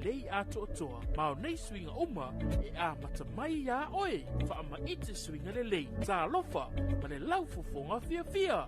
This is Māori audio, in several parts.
lei a toa ma nei swinga uma e a matamai ya oi fa ma ite swinga le lei Talofa ma le lau fofonga fia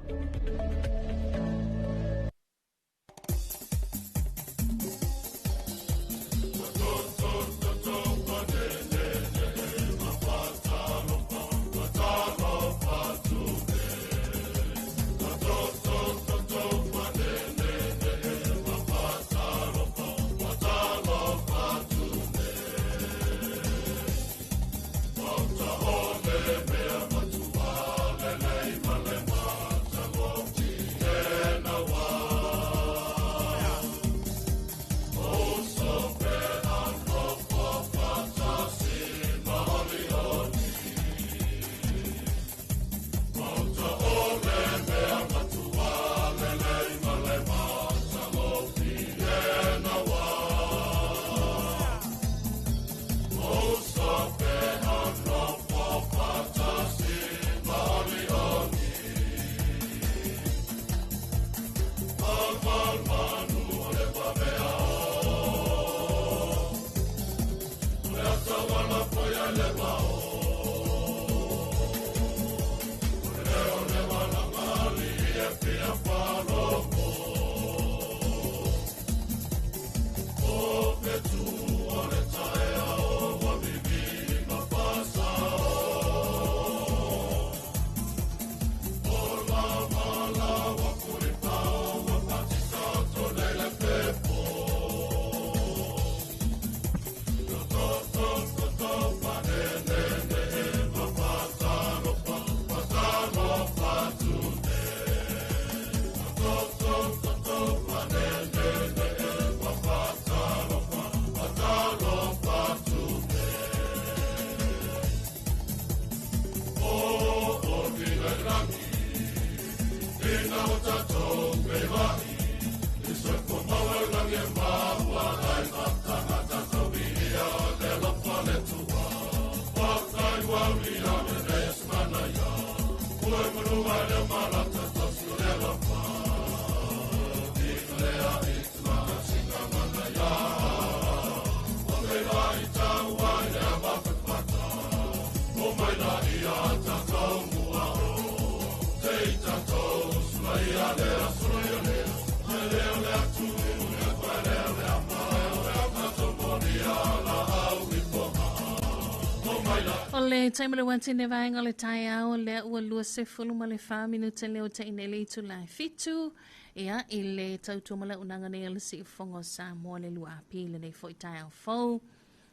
Ole taimale wanti ne vaenga le tai au le ua lua se fulu ma le 5 minuta leo te inele tu la fitu ia ile tautu mala unanga ne le si fongo Samoa le lua api le nei foi tai au fau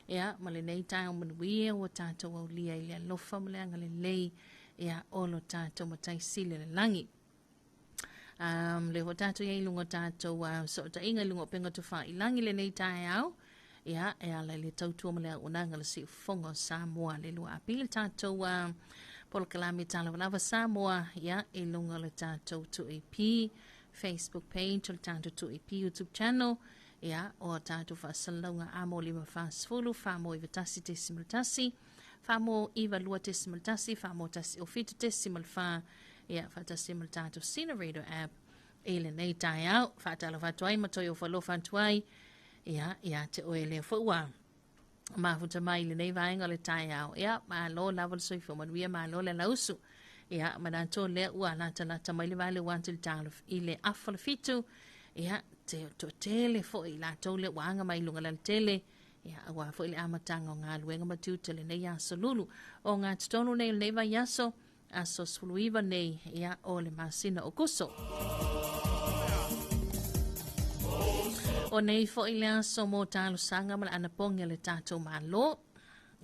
ia ma le nei tai au manuia o tato au lia ile alofa ma le anga le lei ia olo tato matai sile le langi le ho tato ia ilunga tato so ta inga ilunga penga tu fa ilangi le nei tai au ia e ala le tautua male unanga le si fongo Samoa le lua apil tatou pol kalami Talofa Samoa ia e lunga le tatou tu EP Facebook page le tatou tu EP YouTube channel ia o tatou fasalonga amo lima fasfulu famo iva tasi tesimal tasi famo iva lua tesimal tasi famo tasi ofitu tesimal fa ia fatasimal tatou Sinarator app ele nei tai au fatalofa tuai matoyo falofa tuai ia te oele fua ma futa mai le nei vaenga le tai au ia ma lo laval soi fo manuia ma lo le lausu ia ma na to le ua lata mai le vale wantil talof ile afal fitu ia te to tele fo ila to le wanga mai lunga le tele ia wa fo ile amatanga nga luenga matu tele nei aso lulu o nga tonu nei le va yaso aso suluiva nei ia o le masina okuso o nei fo ile so mo talo sanga mal ana ponga le tato malo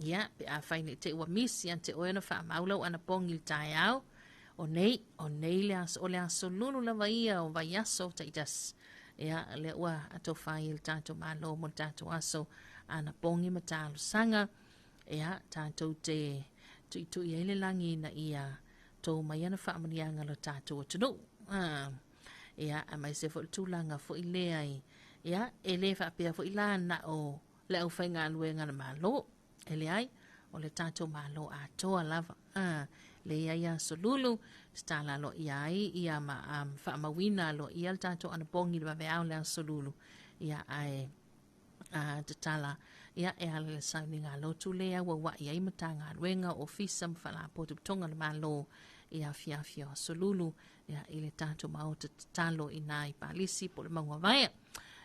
ia pe a faini te wa misi ante o ena fa maulo ana ponga il taiao o nei le aso lulu la vaia o vaiaso taitas ia le wa ato fa il tato malo mo tato aso ana ponga ma talo sanga ia tato te tu ia le langi na ia to mai ana fa manianga lo tato tunu ia a mai se fo tulanga fo ile ai ia ele fa pe fo ilana o le au fainga luenga na malo ele ai o le tato malo a to lava le ia solulu stala lo ia ma fa mawina lo ia tato ana pongi le va le solulu ia ai te tala ia e ala le sauninga lotu lea wa ia i matanga ruenga o fisa mwhala po tonga le malo ia fiafia solulu ia i le tato mao te talo i nai palisi po le maunga vaia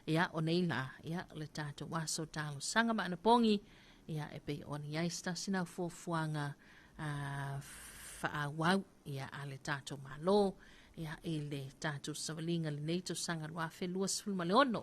ia o neila ia le tato waso talo sanga ma pongi ia e pe oni ia stasina fuafuanga whaawau ia a le tato malo ia i le tato savalinga le neito sanga lua whelua sfulma le ono.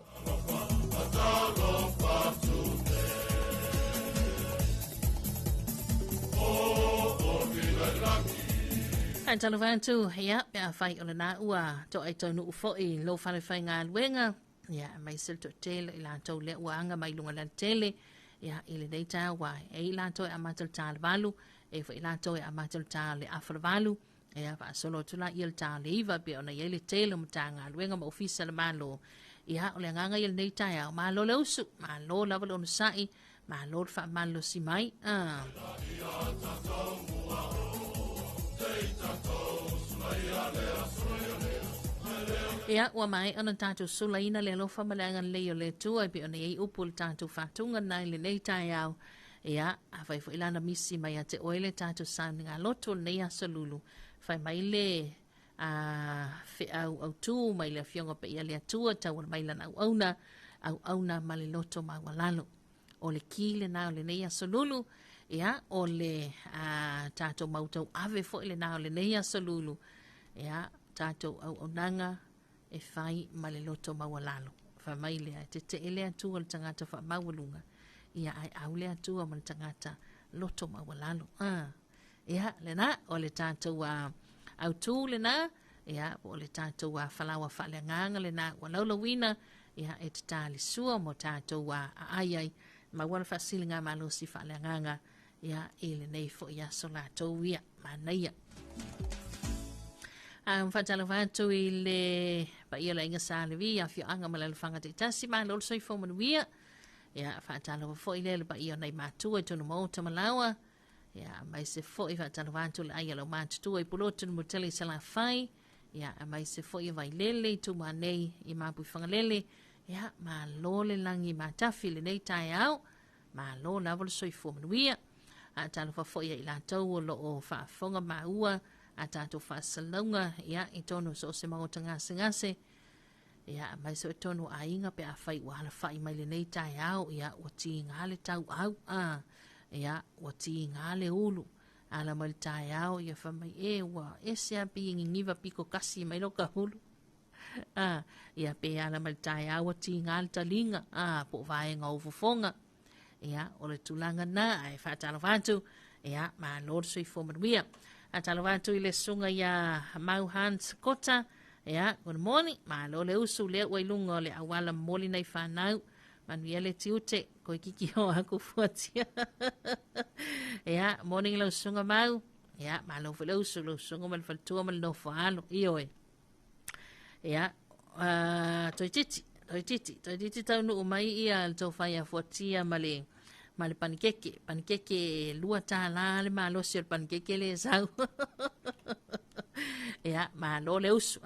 Ai talo vantu ia pe a fai ona na ua to ai tonu ufo i lo fale fai ngā luenga ia mai sil to tele i la tau le ua anga mai lunga la tele ia i le neita wa e i la tau e amatal tā le valu e fa i la tau e amatal tā le afa le valu ia fa solo tula i le tā le iwa pe ona i le tele mo tā ngā luenga ma ofisa le malo ia o le nganga i le neita ia o malo le usu malo lava le ono sai malo le fa malo si mai ia ua mai ana tātou sulaina le alofa malanga leo le tua pe ona ei upu le tātou whatunga nai le nei tai au ia a whai fo ilana misi mai a te oile tātou sāni ngā loto nei asa lulu whai mai le whi au tū mai le fionga pe ia le atua tau mai lana au auna ma le loto ma walalo o le ki le nao le nei asa lulu ia o le tātou mautau ave fo ile nao le nei asa lulu ia tātou au nanga e fai ma le loto mawalalo. Fa mai lea te ele atua le tangata fa mawalunga. Ia ai au le atua ma le tangata loto mawalalo. Ia le na o le tātou au tū le na. Ia o le tātou falawa fa le nganga le na walaulawina. Ia e te tāli sua mo tātou ai ma wana fa silinga malosi fa le nganga. Ia e le nei fo ia so la tau ia ma naia. Whatala whātu i le pa ia la inga sāle vi a fio anga malala whanga te tasi ma lolo soi fo manu ia ia whatala wa fo i le pa ia nei mātua i tonu mauta malawa ia mai se fo i whatala whātu le aia lau mātua i pulotu mu tele sa la whai ia mai se fo i vai lele tu ma nei i māpui whanga lele ia ma lole langi ma tafi le nei tai au ma lo lavolo soi fo manu ia a tala wa fo ia i la tau o lo o whaafonga ma ua a tātou whaasalunga, ia, i tonu so se maota ngase, ia, mai so e tonu a inga pe a whai wala whai mai le nei tai au, ia, o ti ngā le tau au, ia, o ti ngā le ulu, ala mai le tai au, ia wha mai e wa, e se a pi ingi ngiva piko kasi mai loka hulu, ia, pe ala mai le tai au, o ti ngā le talinga, po vai ngā ufufonga, ia, o le tulanga na, ai whaatala whantu, ia, ma lor sui fomanuia, a talo watu i le sunga ia Mau Hans Kota. Ia, good morning. Ma lo le usu le wailunga le awala moli nei whanau. Manu ia le tiute, ko i kiki ho aku fuatia. Ia, morning le sunga mau. Ia, ma lo le usu le sunga mal faltua mal no whaalo. Ioe. Ia, toi titi tau nu umai ia le tau whai a fuatia male. Ma le panikeke lua tā la le malosi o le panikeke le sau. Ia, ma lo le usu.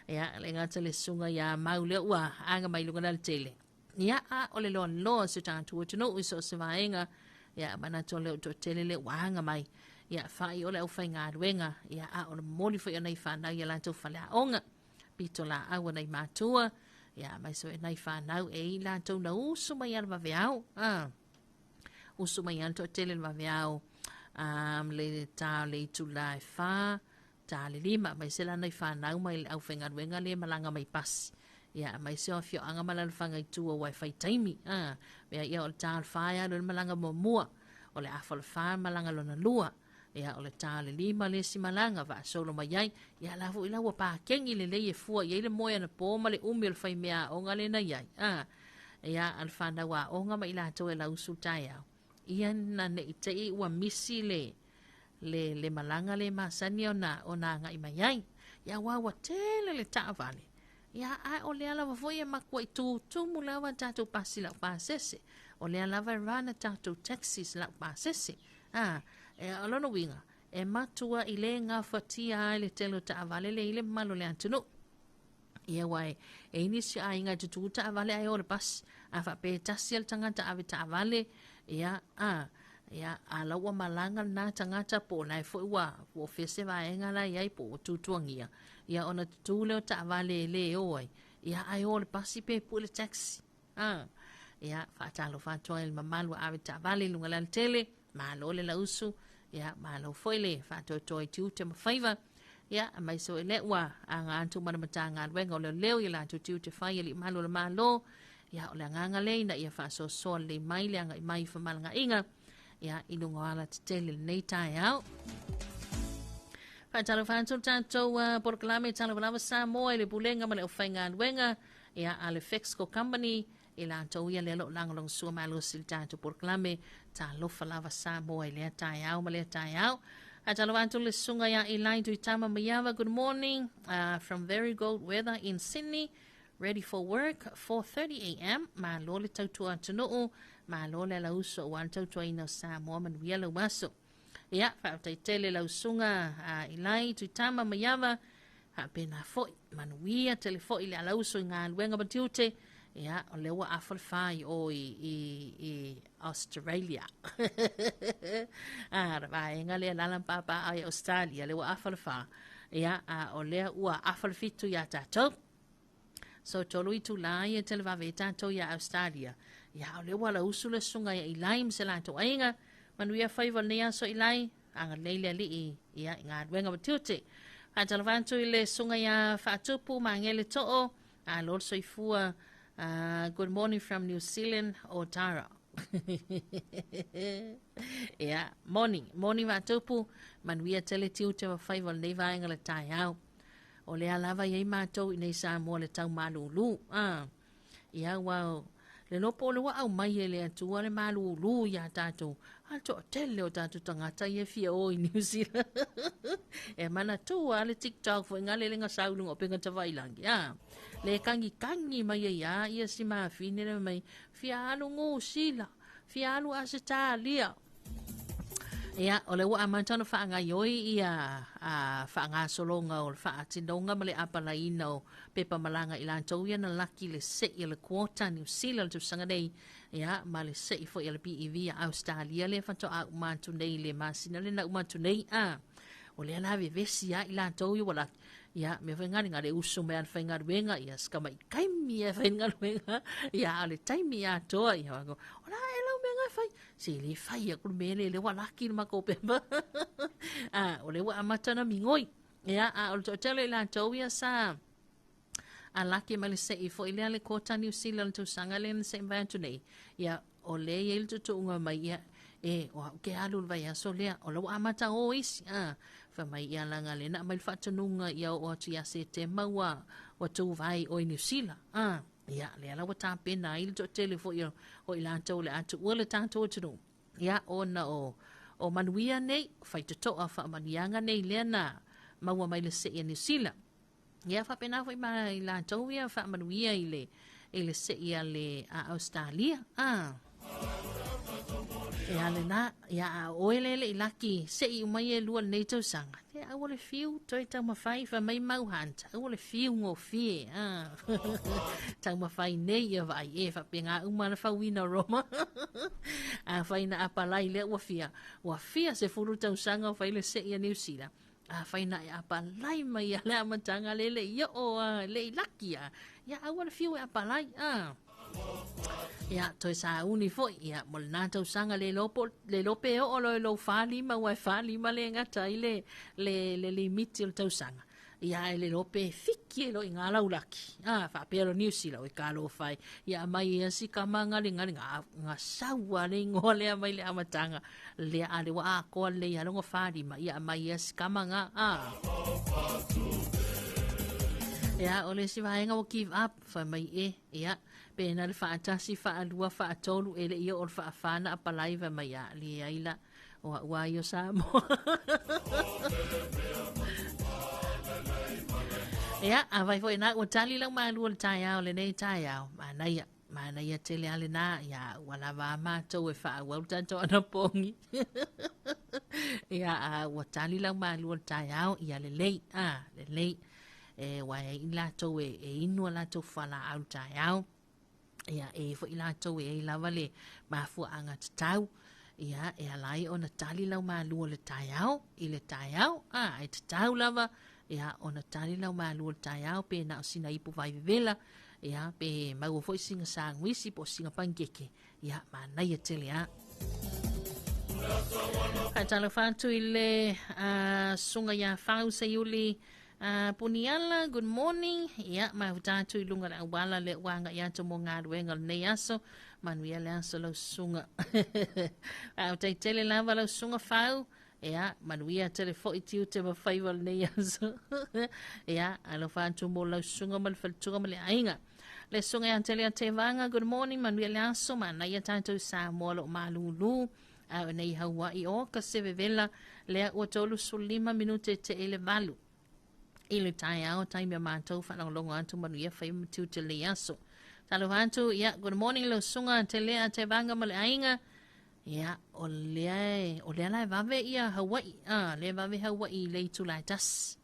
Ia, le ngata le sunga ia mau le ua anga mai lunga na le tele. Ia, o le loa loa se tātua tino iso se vaenga. Ia, mana to le to tele le ua anga mai. Ia, whai o le au whai ngā ruenga. Ia, o le moli whai o nei whanau ia lantou whale a onga. Pito la awa nei mātua. Ia, mai so e nei whanau e i lantou na usu mai ala maweau. Usu mai anto tele le maweau le tā le itu lai whā, tā le lima, mai se lana i whanau mai le au whenga ruenga le malanga mai pasi. Ia, mai se o fio anga malala whanga i tua wai whai taimi. Mea ia o le tā le whāia le malanga mo mua, o le afa le whā malanga lona lua. Ia, o le tā le lima le si malanga, wa solo mai ai. Ia, lafu ila wa pākengi le le e fua, ia le moia na pō ma le umi o le whai mea o ngale na iai. Ia, al whanau a o ngama ila toa la usu tai au. Ia na ne ite i ua misi le malanga le masani o na ngai mai ai. Ia wawa tele le taavale. Ia ai o le ala wafoi e makua i tu mulawa tātou pasi lau pāsese. O le ala rana tātou taxis lau pāsese. E alono winga. E matua i le ngā whatia ai le telo taavale le ile malo le antunu. ia wai e ini si ainga tutu ta avale ai o le pas a fa pe tasi al tangata ave ta avale ia ia ala wa malanga na tangata po nai fo wa o fese va enga la ia po tutuangia ia ona tutu le ta avale le oi ia ai o le pasi pe po le taxi ia fa talo fa toil mamalu ave ta avale lunga la tele malo le la usu ia malo foile fa to tu te favor ia mai so ele wa anga antu mana matanga wenga le leo ia tu te fai le malo le malo ia o le nganga le na ia fa so le mai le anga mai fa malanga inga ia inunga ala te tele nei tai au fa talo fa tanto proclame Talofa Samoa le bulenga ma le ofenga wenga ia ale Fexco company ila to ia le lo langolong su malo sil tanto proclame Talofa Samoa le tai au ma le tai au Atalavantu le sunga ya ilai tu itama mayava. Good morning from very cold weather in Sydney. Ready for work, 4:30 a.m. Ma lole tautua tunuu, ma lole la uso wan tautua ina Samoa man wiela waso. Ya, fa taitele la usunga ilai tu itama mayava. Ha pena foi man wia telefo ile ala uso nga wenga batiute. Ya, olewa afalfai o i Australia. Vai ngale lalam papa ai Australia lewa afalfa. Ya, olea ua afalfitu ya tato. So tolu itu lai tel va veta to ya Australia. Ya olewa la usule sunga ya ilai mselato ainga. Manuia faiva nia so ilai anga leile li ya nga wenga batiute. Atalavantu ile sunga ya fatupu mangele to lord soifua. Good morning from New Zealand, Otara. Yeah, morning matupu manuia tele tiu te whai wal nei vaenga le tai au. O le alava yei matou i nei Samoa le tau malulu. Ia wau, le lopo le wa au mai e le atua le malulu ia tātou. Alto tele o tātou tangata i e fia o i New Zealand. E mana tua le TikTok fo ngale le nga saulunga o penga tawailangi. Le kangi mai ia si maafine le mai fia alu ngu sila fia alu aseta lia ia ole wa amantano fa nga yoi ia fa nga solonga o fa atindonga male apala ino pepa malanga ilanto ia na laki le se ia le quota New Zealand tu sanga dei ia male se fo ia le PEV Australia le fanto a umantu nei le masina le na umantu nei ole ana vesi ia ilanto ia wala ya me venga ngare usu me an venga wenga ya skama kai mi e venga wenga ya ale time ya to ya go ola elo menga fai si le fai ya ku mele le wala ki ma ko pemba ole wa amatana mingoi ya o tele la to ya sa alaki male se ifo ile ale kota New Zealand to sangalen se vantu nei ya ole yel to unga mai ya wa ke alu vai so le ola wa amata o is fa mai ia langa le na mai fatununga ia o tu ya se te maua o tu vai o New Zealand ia le ala wa ta pena il to telefo ia o ila to le atu o le tanto tu ia o na o manuia nei fai to fa manianga nei le na maua mai le se New Zealand ia fa pena foi mai la to ia fa manuia ile se ia le Australia ia le na ia oele le ilaki se i mai e lua nei tau sanga te a wale fiu toi tau mawhai fa mai mau hanta a wale fiu ngō fie tau mawhai nei ia vai e fa penga umana fa wina roma a whaina apalai le ua fia se furu tau sanga whai le se ia New Zealand a whaina e apalai mai a le amatanga le ia o le ilaki ia a wale fiu e apalai ia toi sa uni foi ia mo na tau sanga le lope o lo fali ma wa fali ma le ngata ile le limiti o tau sanga ia le lope fiki lo ingala ulaki fa pero New Zealand o kalo fai ia mai ia si kamanga le nga sawa le ngole mai le amatanga le ale wa ko le ia lo fali ma ia mai ia si kamanga ia ole si vai nga give up fa mai ia pena le faatasi faalua faatolu ele ia o faafana apalai va mai ali aila o wa yo Samoa ia avai foi na o tali lang malu tai au le nei tai au mana ia tele ale na ia wala va ma to e fa wa tanto ana pongi ia o tali lang malu tai au ia le lei wai i lātou e inua lātou whala au tai au. Ia fo i lātou e lava le mafua anga tatau. Ia alai ona tali lau mālua le tai au, i le tai au, e tatau lava, ia ona tali lau mālua le tai au, pe na o sina ipu vai vevela, ia pe mau fo i singa sa nguisi po singa pangeke, ia manai e tele a. Talo fatu i le sunga ia whau se iuli Puniala, good morning. Ia, mahutatu i lunga la wala le wanga ia to mo ngā ruenga nei aso. Manuia le aso lau sunga. Au tai tele lava lau sunga whau. Ia, manuia tele fo i tiu te mawhaiwa nei aso. Ia, alo fatu mo lau sunga mal faltunga ma le ainga. Le sunga ia tele a te vanga, good morning. Manuia le aso, manai a tātou sa mo lo malulu. Au nei haua i o ka se vevela lea ua tolu sulima minute te ele valu. Ilu tai au, tai mea mātou, whanau longo antu manu ia whai matu te le aso. Talo antu, ia, good morning, lo sunga, te lea, te vanga male ainga. Ia, o lea lai vave ia Hawaii, lea vave Hawaii le itu lai tas.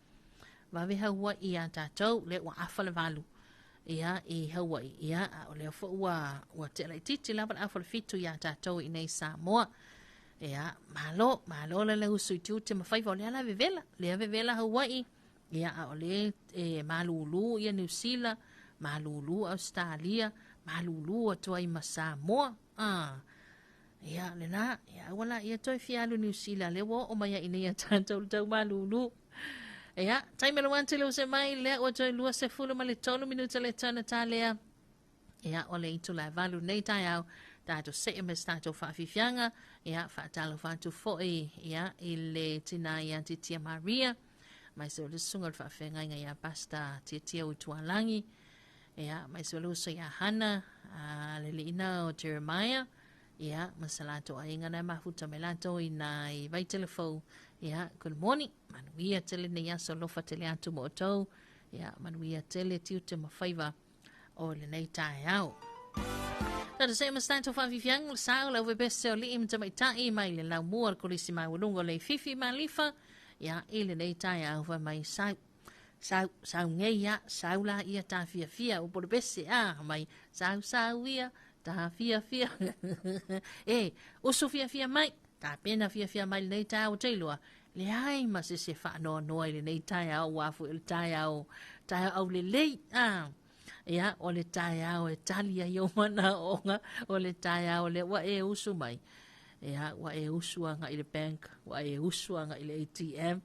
Vave Hawaii a tātou, lea ua awha le valu. Ia, i Hawaii, ia, o lea fo ua te lai titi laban awha le fitu ia tātou i nei Samoa. Ia, malo le usu i tiu te mawhaiva, lea lai vevela Hawaii. Ia o le malulu ia New Zealand, malulu Australia, malulu atua i Samoa. Ia le na, ia wala ia toi fialu New Zealand, le wo o mai ina ia tātou tau malulu. Ia, taimelo wante leo se mai, lea o toi lua se fulu ma le tolu minuta le tana tā lea. Ia o le itu lai valu nei tai au, tātou se emes tātou whaafifianga, ia whaatalo whantu foe, ia i le tina i Antitia Maria. Mai se ole sunga le whaafenga inga ia pasta tia o tualangi. Ia, mai se ole uso ia Hana, le ina o Jeremiah. Ia, masalato a inga na mahuta me lato ina i vai telefou. Ia, good morning. Manuia tele ne ia so lofa tele atu mo tau. Ia, manuia tele tiu te mawhaiva o le nei tae au. Tata se mastato whaafifiang le sao lau webese o li im tamaitai mai le lau mua kolisi mai walungo le fifi malifa. Ia, ele nei tai au wa mai sau ngei ia, sau la ia ta fia, o por bese mai sau ia, ta fia. Usu fia mai, ta pena fia mai nei tai au teilua, le ai ma se wha no ele nei tai au wafu ele tai au le lei, ia, o le tai au e talia i o mana onga, o le tai au le wa usu mai. Ia, wa usuanga i le bank, wa usuanga i le ATM.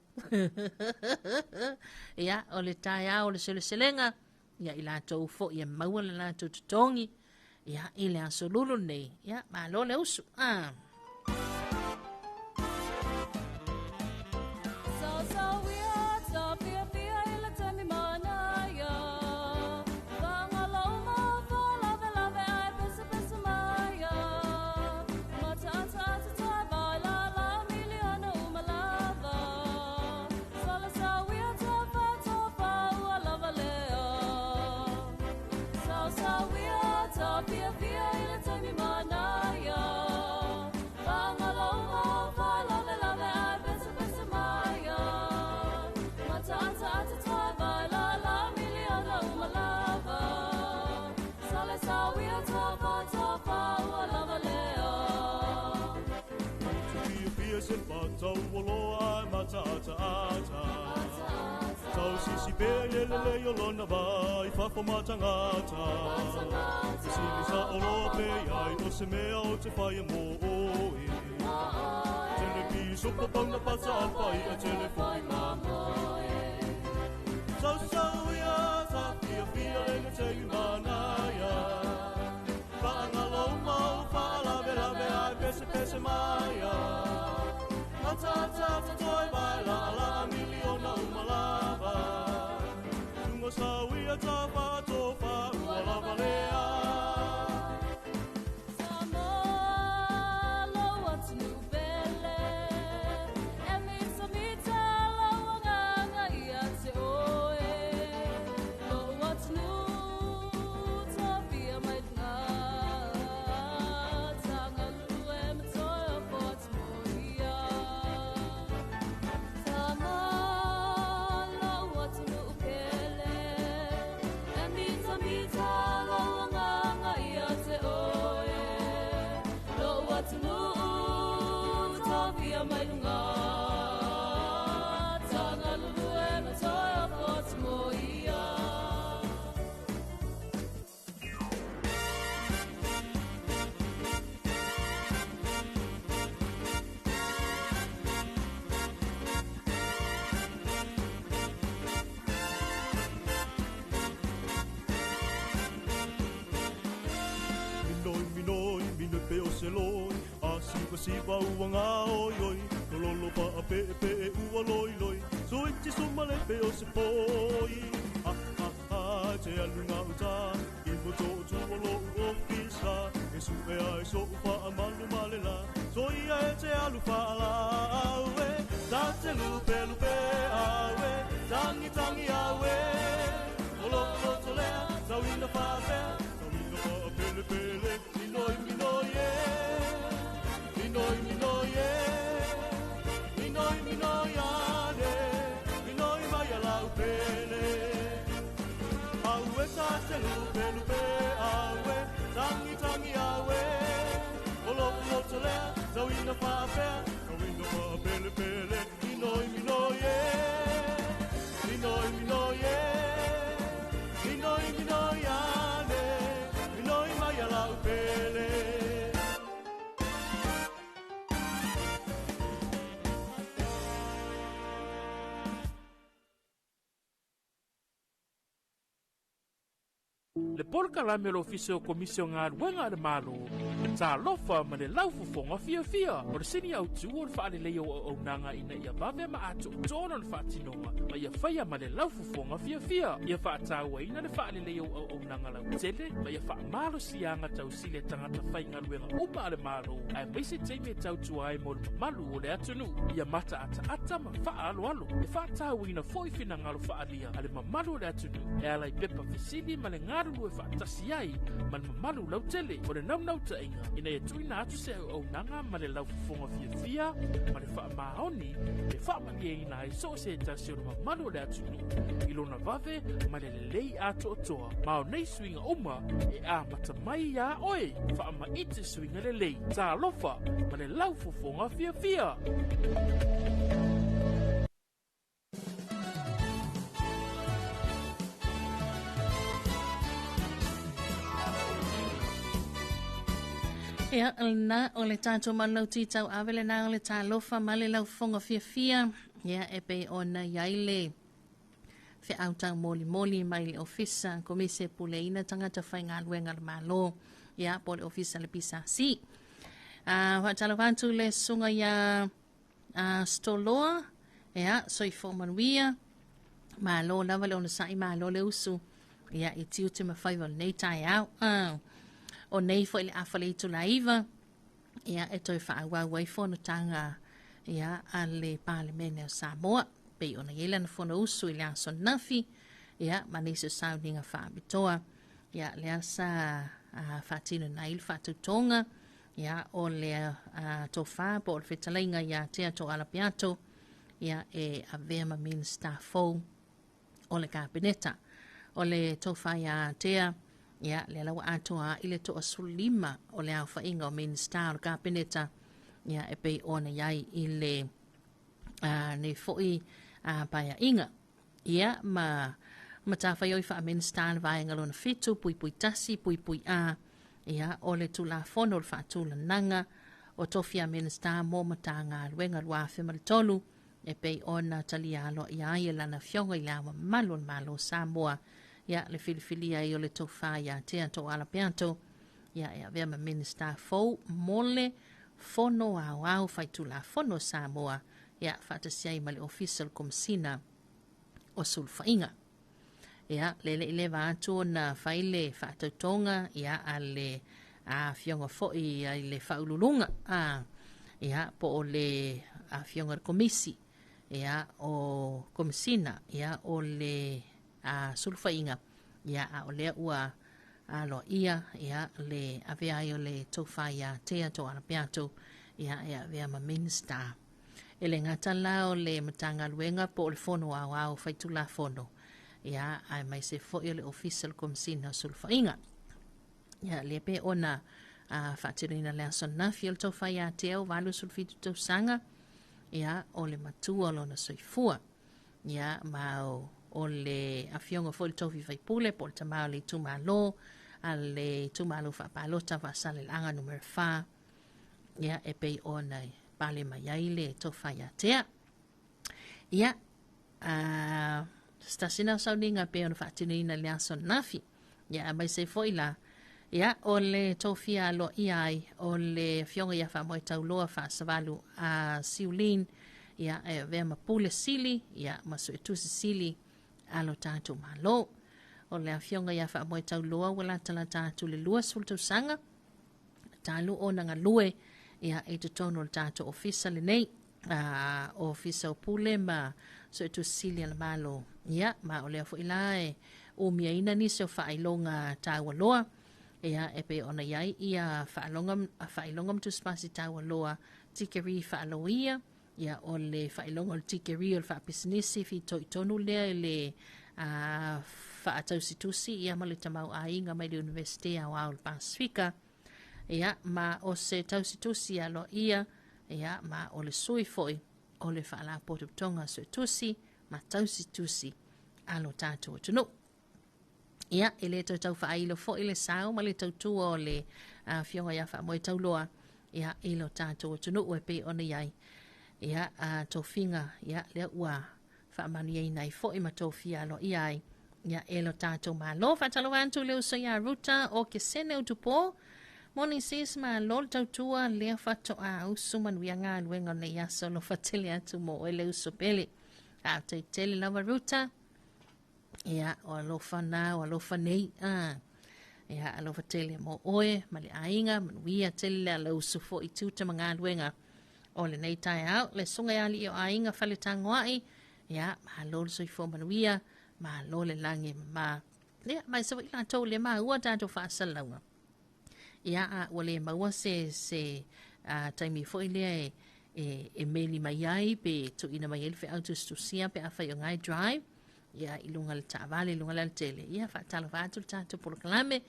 Ia, o le tai au le selenga, ia i lātou fo, ia maua le lātou tutongi, ia i le aso lulu nei, ia, malo le usu. Si pele le yolona vai fa fo matangata si sa olope ai o se mea o te fai mo oi tele pi so pa na pasa al pai a telefoni mamo so ya sa fia le te manaya pa na lo mo fa la vela ai pese maya ta toi vai la miliona malava Sawi a tapa tofa ua valea Samoa lo what's new bele e mi samita lo nganga ia te oe lo what's new topia mai nga tanga lue me toyo what's moia Samoa lo what's new bele sipa uanga oi oi, kololo pa a pe pe e ua loi loi, so iti sumale pe o se poi. Ha ha ha, te alunga uta, i mo to tuolo o pisa, e su e ai so upa a malu malela, so ia e te alu fa ala awe, ta te lupe lupe awe, tangi tangi awe, olo olo tolea, zawina fa pe, zawina fa a pele pele, minoi minoi e, minoi minoi e, minoi minoi ane, minoi mai ala upele, awe ta te lupe lupe awe, tangi tangi awe, olo olo tolea, zawina fa pe, zawina fa a pele pele, minoi minoi e, minoi minoi e, minoi minoi ane, minoi mai ala upele. Le polka la me lo fise o komisio ngā ruenga de malo. Talofa ma le lau fufonga fia fia. O le sini au tu on whaare leo o nanga ina ia vave ma ato tōna le whaatinonga. Ma ia whaia ma le lau fufonga fia fia. Ia whaataua ina le whaare leo o nanga lau tele. Ma ia wha malo sianga tau sile tangata whainga ruenga uma le malo. Ai meise teime tau tuai mo le malu o le atunu. Ia mata ata ma wha alo alo. E whaataua ina foi fina ngalo whaalia. Ale ma malu o le atunu. E alai pepa fisili ma le ngaru e whaatasi ai. Ma le malu lau tele. O le nau ta inga. Ina e tuina atu se au nanga ma le lau fufonga fia fia. Ma le wha mahoni. E wha mani e ina e so se tasi o le malu o le atunu. Ilona vave ma le lei ato o toa. Ma o nei swinga oma e a mata mai ya oe. Wha ma ite swinga le lei. Talofa ma le lau fufonga fia fia. Ia, na o le tātou manau titau awele na o le Talofa ma le lau fonga fia fia. Ia, e pe ona iaile fe autau moli moli mai le ofisa komise pule ina tangata whai ngā luenga le malo. Ia, po le ofisa le pisa si. Whatalo vantu le sunga ia stoloa. Ia, soi fomanuia. Malo lava le ona sai malo le usu. Ia, i tiu te mawhaiwa nei tai au. O nei fo ile afa le itu laiva. Ia e toi wha awa waifo no tanga ia a le Parlemene o Samoa. Pei ona iela na fono usu ile aso nafi. Ia manise sauninga wha abitoa. Ia le asa whatino na il whatutonga. Ia o le tō wha po o le whetalainga ia tea tō alapiato. Ia e a vema minister fo o le kabineta. O le tō wha ia tea. Ia, le lawa atoa ile to asulima o le au whainga o minister o kabineta. Ia, e pei ona iai ile ne foi paya inga. Ia, ma tawhai oi wha minister vaenga lona fitu, pui tasi, pui a. Ia, o le tula fono o le whaatula nanga. O tofia minister mo matanga luenga lua whimari tolu. E pei ona talialo ia e lana fionga i lawa malo Samoa. Ia le filifilia i o le tofa ia tea to alapiato. Ia e avea ma minister fou mole fono au faitula fono Samoa. Ia whatasia i male official komsina o sulfainga. Ia lele ileva atu na faile whatautonga. Ia a le fionga foi i le whaululunga. Ia po o le fionga komisi. Ia o komsina. Ia o le sulfainga ia o lea ua lo ia le avea i o le tofa ia tea to alapiato ia avea ma minister e le ngata lao le matanga luenga po o le fono au faitula fono ia ai mai se fo i o le official komsina sulfainga ia le pe ona whatirina lea sonafi o le tofa ia tea o walu sulfitu tausanga ia o le matua lo na soifua ia mao o le afionga fo le tofi faipule po le tamao le tumalo a le tumalo whapalota vasale langa numero 5 ia e pei ona pale mai ai le tofa ia tea ia stasina sauninga pe ona whatinina le aso nafi ia mai se foila Ia, o le tofia lo iai, o le fionga ia wha moe tau loa wha savalu a siulin, ia e vea mapule sili, ia maso e tusi sili alo tātou malo. O le fionga ia wha moe tau loa wala tala tātou le lua sul tau sanga, talu o nanga lue, ia e te tono le tātou ofisa le nei, ofisa o pule ma so e tusi sili ala malo. Ia, ma o lea fo ilae, o mia ina ni se o wha ilonga tāua loa, ia e pe ona iai ia whailonga mtu spasi taua loa tikeri whaaloia ia o le whailonga o tikeri o le whapisinisi fi toi tonu lea le whaatausitusi ia ma le tamau a inga mai le University au au le Pasifika ia ma o se tausitusi alo ia ma o le sui foi o le whaala potutonga so tusi ma tausitusi alo tātou tunu. Ia, ele tau whailo fo ile sao, ma le tau tua o le fionga ia wha moe tau loa, ia ilo tātou tunu ue pe ona iai. Ia, tau finga, ia, lea ua wha manu iei nei fo ima tau fia lo iai. Ia, ilo tātou ma lo, whatalo wantu leo so ia ruta o ke sene o tupo. Morning sis ma lo tau tua lea whato a usu manuia ngā luenga ne ia so lo whatele atu mo o ele uso pele. A tau tele lava ruta. Ia, o alofa nā, o alofa nei, ia, alofa tele mo oe, ma le ainga, manuia tele le alo usufo i tuta mga luenga. O le nei tai au, le sunga ia li o ainga fale tangoai, ia, ma lo le soifo manuia, ma lo le lange, ma, ia, mai sawa ila tau le ma ua tātou whaasalaunga. Ia, o le maua se taimi fo i lea e meli mai ai, pe tu ina mai elfe autostusia, pe awhai o ngai drive, ia ilunga le taavale ilunga le tele ia fa tala vatu tātou por kalame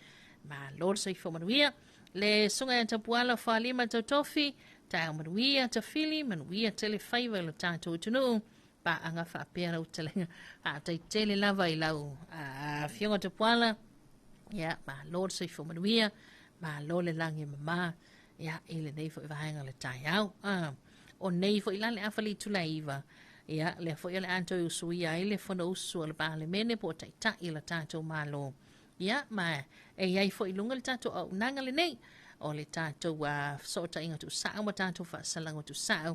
ma lor so ifo manuia le sunga ya tapuala fa lima totofi ta manuia ta fili manuia tele favor le tātou tunu pa anga fa pera utelenga a tai tele lava i lau a fionga tapuala ia ma lor so ifo manuia ma lo le langi mama ia ile nei fo ivahenga le tai au o nei fo ilale afali tulaiva ia le fo ile anto usu ia ile fo no usu le pale mene po tai ta ile tato malo ia ma e ia fo ilunga le tato au nanga le nei o le tato wa so ta inga tu sa mo tato fa salanga tu sa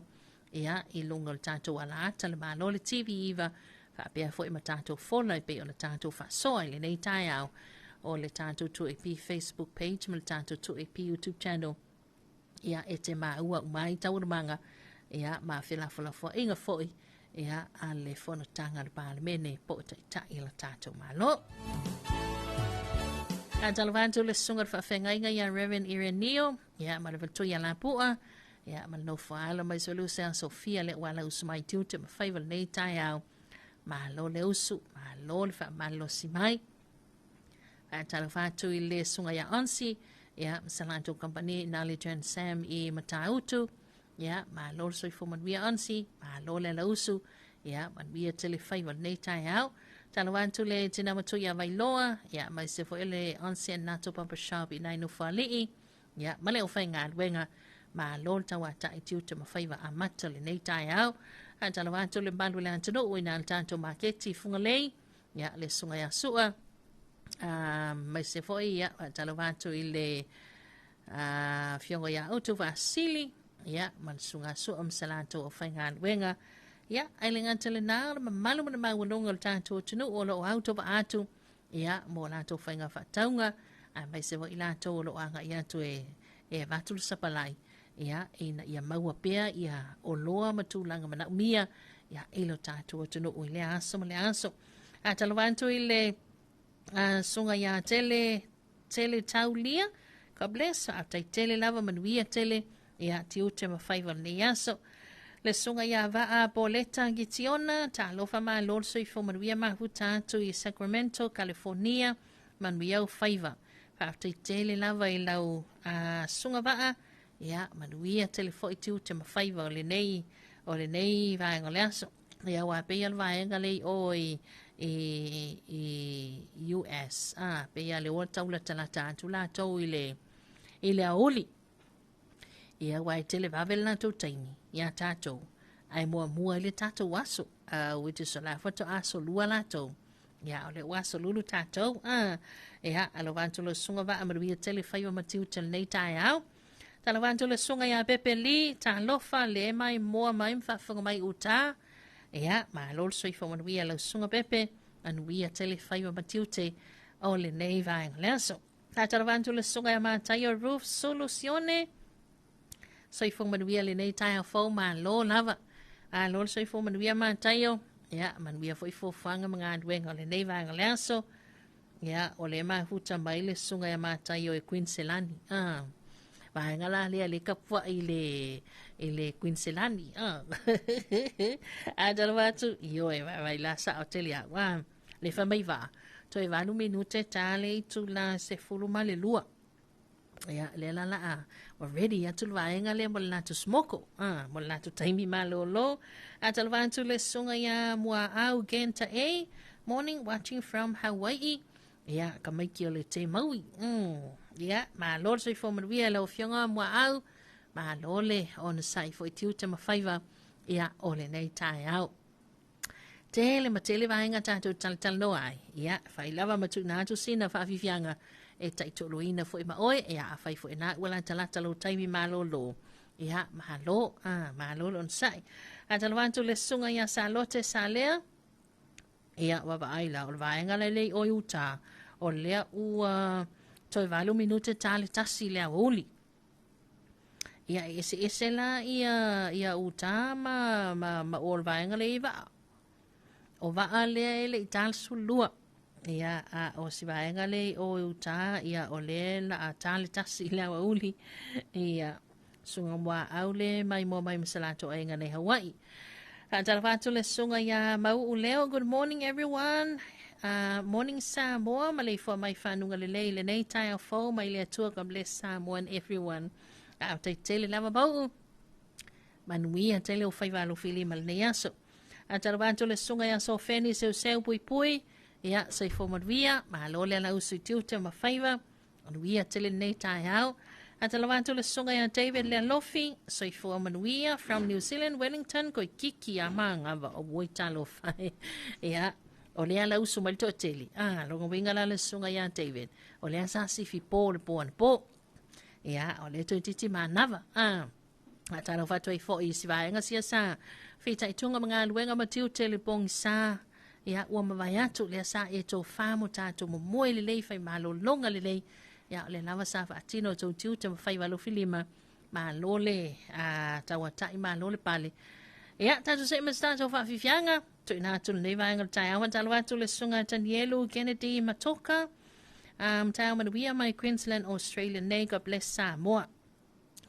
ia ilunga le tato ala ata le malo le TV iva fa pe fo ima tato fo lai pe o le tato fa so ile nei tai au o le tato tu EP Facebook page mo le tato tu EP YouTube channel ia e te ma ua mai tau manga ia ma fila fo inga fo ia ale fono tanga le palemene po ta ila tatou malo. A talavantu le sunga fa fengainga ya Reverend Ireneo, ia ma le vatuia la pua, ia ma no faala mai solusa Sofia le wala usmai tutu ma faiva nei tai au. Ma lo le usu, ma lo le fa malo simai. A talavantu le sunga ya onsi, ia masalanto company Nali Jan Sam I matautu. Ya, ma lo so fo man via ansi, ma lo le lausu, ya, man via tele fai van nei tai au. Talawantu le tina matu ya vai loa, ya, ma se fo ele ansi en nato pampa shop I nai no fa lii, ya, ma le o fai ngā wenga, ma lo tawa ta I tiuta ma fai va amata le nei tai au. A talawantu le bandu le antano ui na tanto marketi funga lei, ya, le sunga ya sua, ma se fo ya, talawantu I le fiongo ya auto va sili, ya man sunga so salato o fainga wenga ya ailinga tele na malu na mawonga tanto tunu o lo auto ba atu ya mo la to fainga fataunga a mai se vo ila to lo anga ya to e vatul sapalai ya ina ya maua pea ya o loa matulanga mana mia ya ilo tatu tunu o le aso a talvanto ile sunga ya tele taulia ka bless a tele lava manuia tele ia tiute ma faiva ni aso le sunga ia va a boleta gitiona talofa ma lorso I fo manuia ma huta tu I Sacramento California manuia o faiva fa tele lava I lau sunga va ia manuia telefo I tiute ma faiva o le nei va ngole aso ia wa pe al va ngale o I US pe ia le o taula talata tu la to ile auli ia wai tele vavel na tau taimi, ia tātou. Ai mua le tātou aso, which is la foto aso lua lātou. Ia, o le waso lulu tātou. Ia, alo vantu le sunga va amaruia tele whaiwa matiu tele nei tai au. Tala vantu le sunga ia pepe li, Talofa le mai moa mai mwhawhunga mai uta. Ia, ma lol soi whamaruia lau sunga pepe, anuia tele whaiwa matiu te o le nei vaenga leaso. Tala vantu le sunga ia mātai o Roof Soluzione. Soi whamaruia le nei tai au fau ma lo lava. Lol soi whamaruia mātai o. Ia, manuia foi fofanga mga aduenga o le nei vaenga leaso. Ia, o le huta mai le sunga ia mātai o e Queenselani. Vaenga la lea le kapua i le Queenselani. Tala watu, io e vai la sa o tele au. Le whamai va. To e vanu minute tale i tu la se fuluma le lua. Ia, le la la already atu vaenga le mo la tu smoko. Mo la tu taimi malo lo. Tala watu le sunga ia mua au genta e. Morning watching from Hawaii. Ia, ka maiki o le te maui. Ia, ma lor soi fo manuia le o fionga mua au. Ma lole o na sai fo i tiu te mawhaiva. Ia, o le nei tae au. Tele ma tele vaenga tātou tal no ai. Ia, whai lava matu nā tu sina whaafifianga. E taitolo ina fo i maoe. Ia, a whai fo i nā wala talata lo taimi malo lo. Ia, mahalo. Mahalo on sai. A talawantu le sunga ia sa lote sa lea. Ia, waba aila. O le vaenga le o uta. O lea ua toi valu minute tale tasi lea oli. Ia, ese la ia uta ma o le vaenga le iwa. O waa lea ele i tal sulua. Ia, o si vaenga le o uta. Ia, o le la a tale tasi lea oli. Ia, sunga mua au le mai mo mai masalato e ngane Hawaii. Talawatu le sunga ia mau uleo. Good morning everyone. Morning Samoa. Malay for my whanunga le nei tai au fo. Mai le atua ka bless Samoa and everyone. Te tele lava bau. Manuia tele o whaiwalo fili mal nei aso. Talawatu le sunga ia so feni seu pui pui. Ia sei fo madvia. Mahalole ala usu tiute ma whaiwa. Manuia tele nei tai au. Atalawantu le sunga ya David le lofi. Soi fo manuia from New Zealand, Wellington. Koi kiki a maanga wa o woi Talofa. Ia. O lea la usu malito teli. Longa winga la le sunga ya David. O lea sa sifi po le po an po. Ia. O lea to titi manava. Talofa toi fo i si vaenga sia sa. Fita itunga mga luenga matiu tele pong sa. Ia. Ua mawaiatu lea sa e to famo tato mo moe le lei fai malo longa le lei. Ia le lava sa faatino tau tiu te mawhai walo filima. Ma lole tawatai ma lole pale. Ia tatu se masta tau whaafifianga. Tu ina atu nei vaenga tai awan talo atu le sunga Tanielu Kennedy Matoka. Tai awan manuia mai Queensland Australia nei God bless Samoa.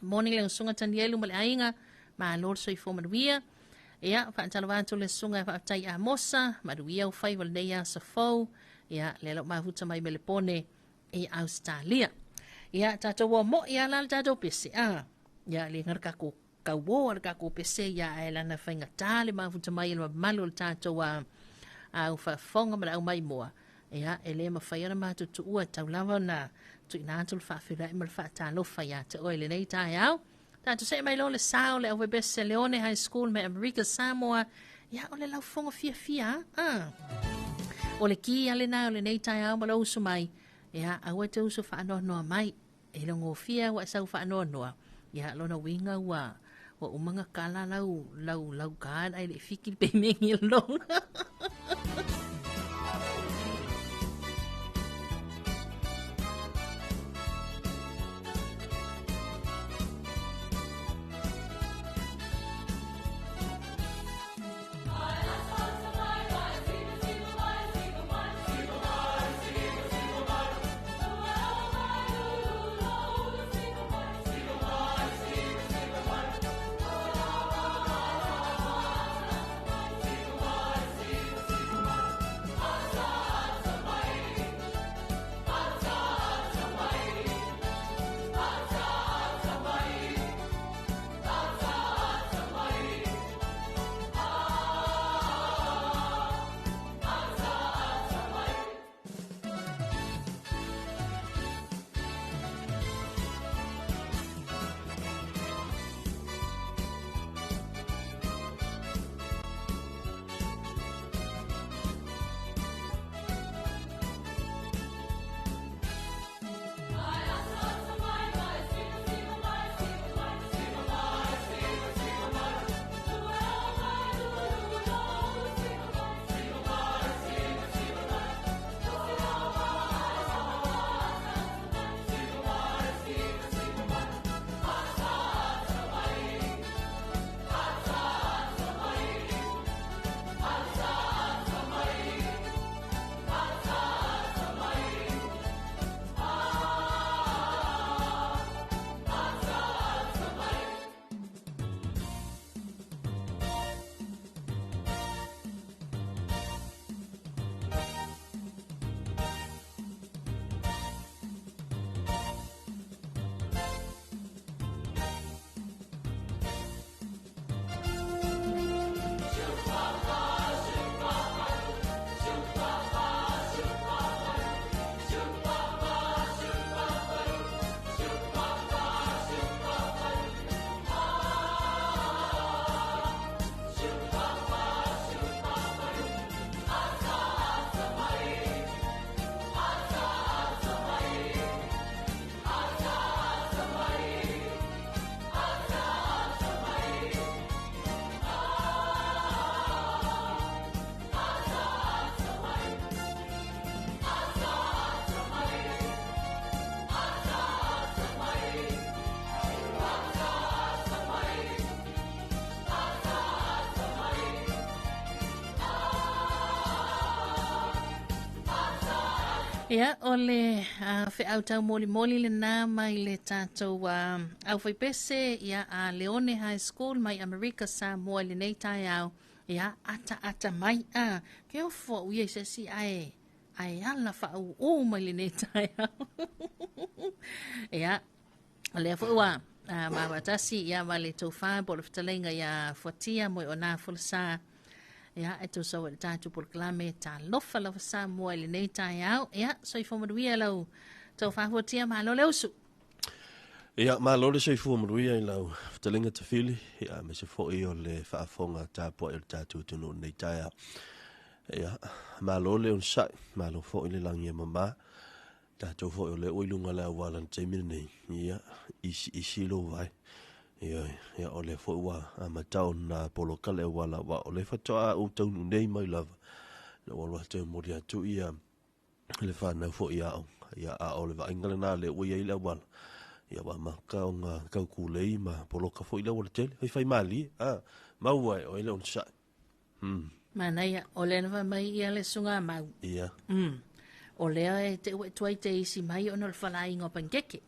Morning le sunga Tanielu male ainga. Ma lole soi fo manuia. Ia talo atu le sunga whaatai a mosa. Manuia u whai wal nei a sa fau. Ia le lo mahuta mai melepone. I Australia. Ia tato wa mo ia la tato pese. Ia le ngar kako kawo ar kako pese ia e lana whainga tale ma futa mai le malo tato wa au fa fonga ma au mai moa. Ia ele ma whaiara ma tu ua tau lava na tu ina atul fa whira ima fa Talofa ia te oile nei tai au. Tato se mai lo le sao le au bese Leone High School me America Samoa. Ia o le lau fonga fia. O le ki ale na o le nei tai au ma lau sumai. Ia, awa te uso whaanoa noa mai. E longo fia wa sau whaanoa noa. Ia, lona winga wa umanga kala lau kaan ai le fikil pe mengi longa. Ia, o le whi tau moli moli le nā mai le tātou au whaipese ia a Leone High School mai Amerika Samoa le nei tai au ia ata mai a ke o fo ui se si ai ala whau o mai le nei tai au ia le fo ua ma watasi ia wale tau wha bolo fitalenga ia fuatia moi o nā fulsa ia e tu so le tatu proklame Talofa Samoa le nei tai au ia so i fomaduia lau tau whahuatia ma lo leusu ia ma lo le sei fu maruia I lau fitalenga te fili ia me se fo I o le whaafonga tāpua I le tatu tunu nei tai au ia ma lo le un sai ma lo fo I le langi e mama tātou fo I o le oilunga le awalan te mine nei ia isi lo vai ia o le fo ua a matau na poloka le wala wa o le fatoa o taunu nei mai lava na wala te mori atu ia le whanau fo ia a o le wa ingale na le ua I le wala ia wa maka o ngā kaukulei ma poloka fo I le wala tele fai mali maua o ele on sa mana ia o le na mai ia le sunga mau ia o le te tuai te isi mai o na le whalainga pankeke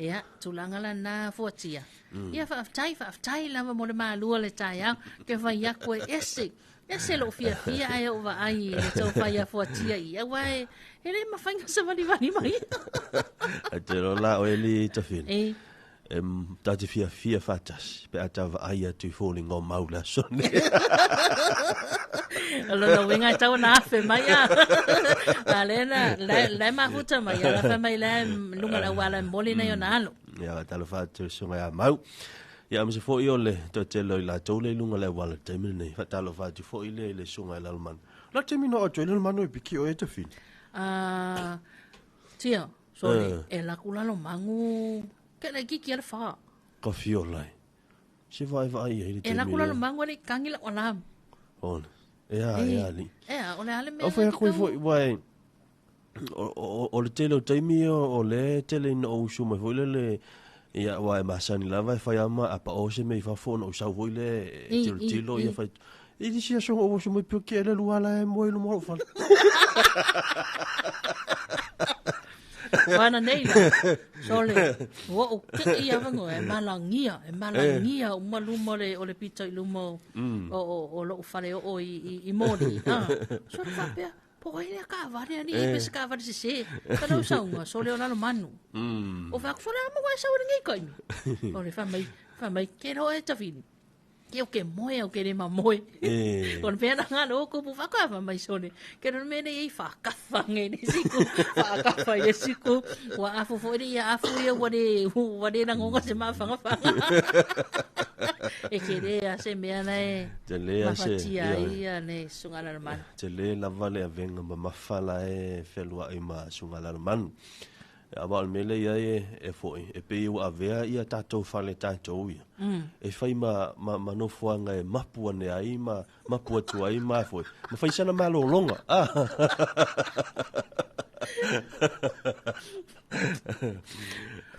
ia tulanga la na fuatia ia whaaftai lava mo le maalua le tai au ke vai ako ese lo fia ai o va ai le tau vai a fuatia ia wai ele mawhainga sa vali mai te rola o eli tafini tati fia fatas pe ata va ai atu falling on maula sone Alona winga tau na afe mai a alena le mahuta mai a fa mai le lunga la wala moli na yona alo ia talofa te sunga ya mau ia me se fo I ole to te lo la tole lunga le wala te mine fa talofa te fo ile le sunga la man la te mino o te le manu piki o e te fin tia sorry e la kula lo mangu ke na ki le fa ka fiolai se vai ile te e la kula lo mangu ni kangila ona on ia li ole ale me o fa ko foi vai o le tele taimi o le tele no su me foi le ia wa masani lava fa ama apa o se me fa fo no sa voi le tilo ia fa e di sia so o su me perché le luala e mo lo mo fa Wana nei la. Sole. Wo ke ia vango e malangia o maluma o le pita I lumo o lo fare o I mori. So fa pe po ile ka vare ni pe ska vare se. Ka no saunga sole ona no manu. O fa fora mo wa sa ora ngai kai. O le fa mai ke ro e tafini. Ke o ke moe o ke re ma moe. Kon pena ngalo ko pu fa ka mai sone. Ke no me nei fa ka fa ngai ni siku. Fa ka fa ye siku. Wa afu fo ri ya afu ye wa de na ngonga se ma fa fa. E ke re a se me ana e. te le a se Ia ne sungala man. te le la vale a venga ma mafala e felua I ma sungala man a wal mele ia e foi e pe u avea ia tatou fale tatou ia e fai ma no fuanga e mapua ne ai ma mapua tu ai ma foi ma fai sana malo longa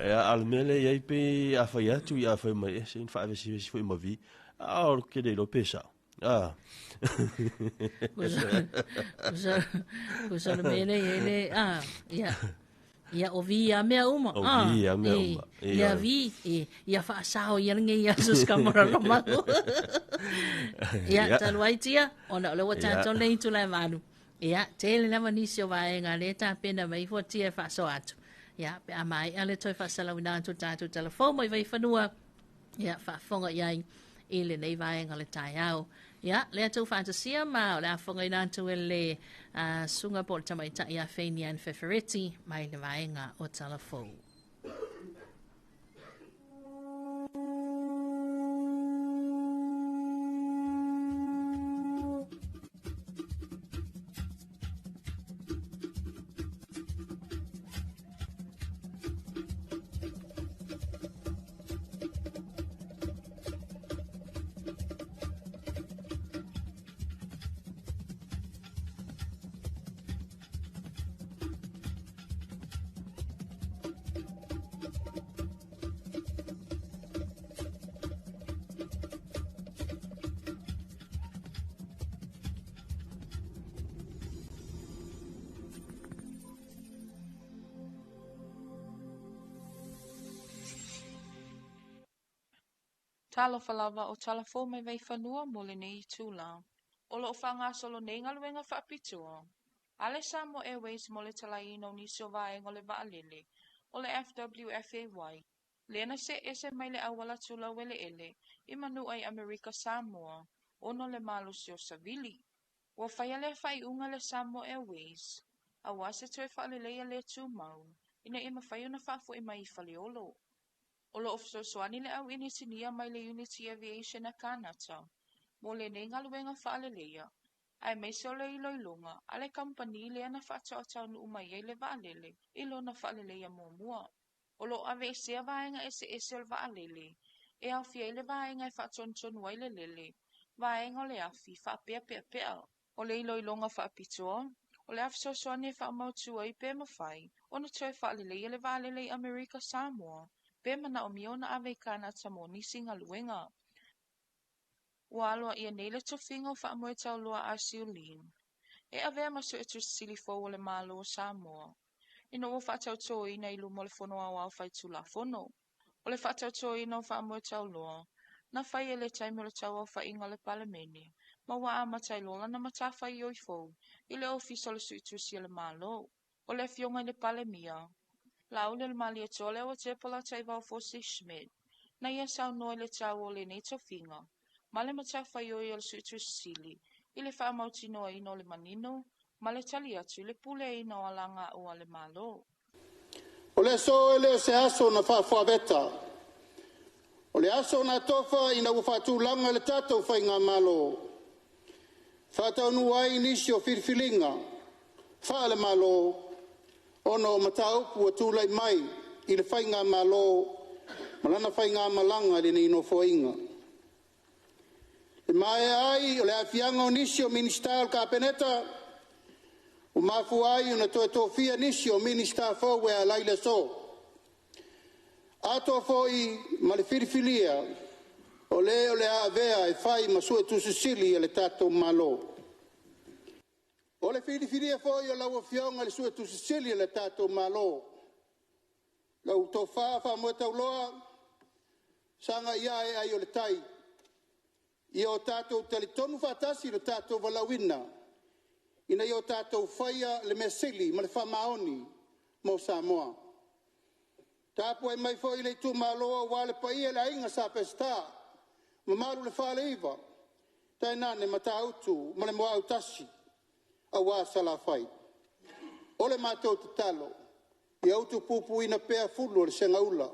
e al mele ia pe a fai atu ia fai ma e sin fa si foi ma vi o que de lo pesa Usa mele ele ia o vi a mea uma. Ia vi ia fa sao ia nge ia sus kamera no mago. Ia taluaitia ona le wata ton le tu la manu. Ia tele na manisio vai nga le ta pena mai fo tia fa so atu. Ia pe amai ale toi fa sala wina tu tatu telefone mai vai fanua. Ia fa fonga ia ile nei vai nga le tai au. Ia le tu fantasia ma le fonga ina tu le sunga por tamai ta ia fenian fefereti mai le vai nga o telefone. Talofa lava o talafo mai vai whanua mo le nei tūla. O lo whanga solo nei ngaluenga whaapitua. Ale Samoa Airways mo le talaino ni sovae ngole vaalele. O le FWFAY. Lena se ese mai le awala tula wele ele. Imanu ai Amerika Samoa. Ono le malo sio savili. Wa whaia le whai unga le Samoa Airways. A wase toe whaalelea le tū mau. Ina ima whai una whafo ima I whaleolo. Olo of soani le au inisinia mai le Unity Aviation a Kanata. Mo le nei ngaluenga whaalelea. Ai me se o le iloilunga, ale kampani le ana whaatau nu umai e le vaalele, ilo na whaalelea mua. Olo ave sea vaenga ese o le vaalele. E au fia le vaenga e whaatontonu ai le lele. Vaenga o le afi whaapea. O le iloilunga whaapitoa. O le afi soani e whaamautua I pe mawhai. Ona toe whaalelea le vaalele Amerika Samoa. Pe mana o miona ave Kanata mo nisi ngaluenga. Waloa ia neile tofinga o whaamoe tau loa a siulin. E avea masu e tusili fo le malo o Samoa. Ino o whaatau tō ina ilu mo le fono a wau whai tula fono. O le whaatau tō ina o whaamoe tau loa. Na whai e le taimo le tau au whai inga le palemene. Ma wa a matai lola na mata whai oi fo. I le ofiso le sui tusi le malo. O le fionga le palemia. La ule le mali e tole o te pola tai vau fosi Schmidt. Na ia sau noi le tau o le nei tofinga. Male mata whai oi o le sui tusi I le whaamauti noa ino le manino, ma le tali atu le pule ino alanga ua le malo. O le so ele se aso na whawhaweta. O le aso na tofa ina ufatu langa le tatou whainga malo. Whatau nuai nisi o whirwhilinga. Wha le malo. Ono mataupu a tūlai mai I le whainga malo. Malana whainga malanga le ni no whainga. E mai ai o le afianga o nisi o minister ka peneta. O mafu ai una toe tofia nisi o minister fo a laile so. Ato fo I ma le whirwhilia. O le avea e whai masua tu sisili le tatou malo. O le whirwhilia fo I o lau fionga le sua tu sisili le tatou malo. Lau to wha mo tau loa. Sanga ia e ai o le tai. I o tātou talitonu whatasi le tātou walawina. Ina I o tātou whaia le mesili ma le whamaoni mo Samoa. Tāpu e mai fo I le tu maloa wa le paia le inga sa pesta. Ma maru le whale iwa. Tai nane ma tāutu ma le moa autasi. A wā sala whai. O le mātou te talo. I autu pupu ina pēr fulu le sengaula.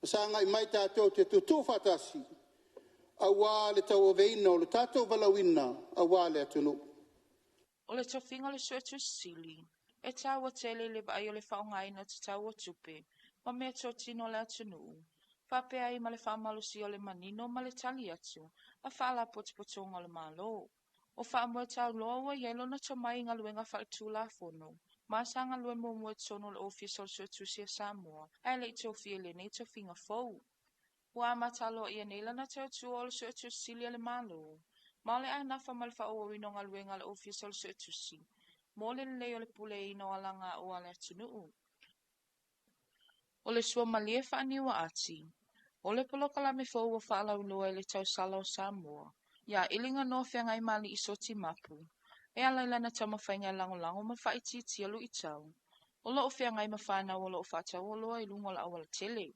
Sanga I mai tātou te tutu whatasi. Awa le tau veina o le tatou walawina awa le atunu. O le tofinga le sua tusili. E tau a tele le vai o le whaongaina te tau o tupe. Ma mea tō tino le atunu. Whape ai ma le whaamalusi o le manino ma le tali atu. A whaala potipotonga o le malo. O whaamoe tau loa wa yelo na tomai ngā luenga whaatula fono. Ma sanga lue mo mua tono le ofis o le sua tusi a Samoa. Ai le tofi le nei tofinga fau. Wa matalo ia nela na tau tuol so tusi le malo. Male ai nafa mal fa o ino nga luenga le official so tusi. Mole le o le pule ino alanga o ale tunu. O le sua malie fa ni wa ati. O le polo kala me fo wa fa la uloa le tau sala o Samoa. Ya ilinga no fe ngai mali isoti mapu. E ala lana tama fainga lango ma fa iti alu itau. O lo fe ngai ma fa na o lo fa tau o lo ilungo la awala tele.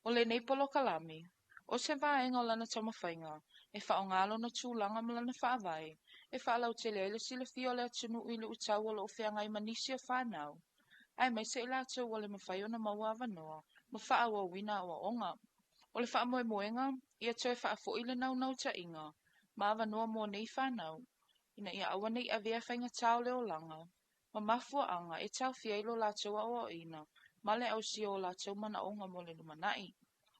O le nei polo kalame, o se vaenga o lana tama whainga, e whaongalo na tūlanga ma lana whaavai, e whaalau te leile sile fio le atunu ilu utau o lo whiangai manisi o whanau. Ai mai se ila atu o le mawhaio na mawawa noa, ma whaawa wina o onga. O le whaamoe moenga, ia toe whaafo ile nau ta inga, maawa noa mo nei whanau, ina ia awa nei avea whainga tau leo langa, ma mafua anga e tau fiailo la tua o ina, male au si o la tau mana onga mo le lumanai.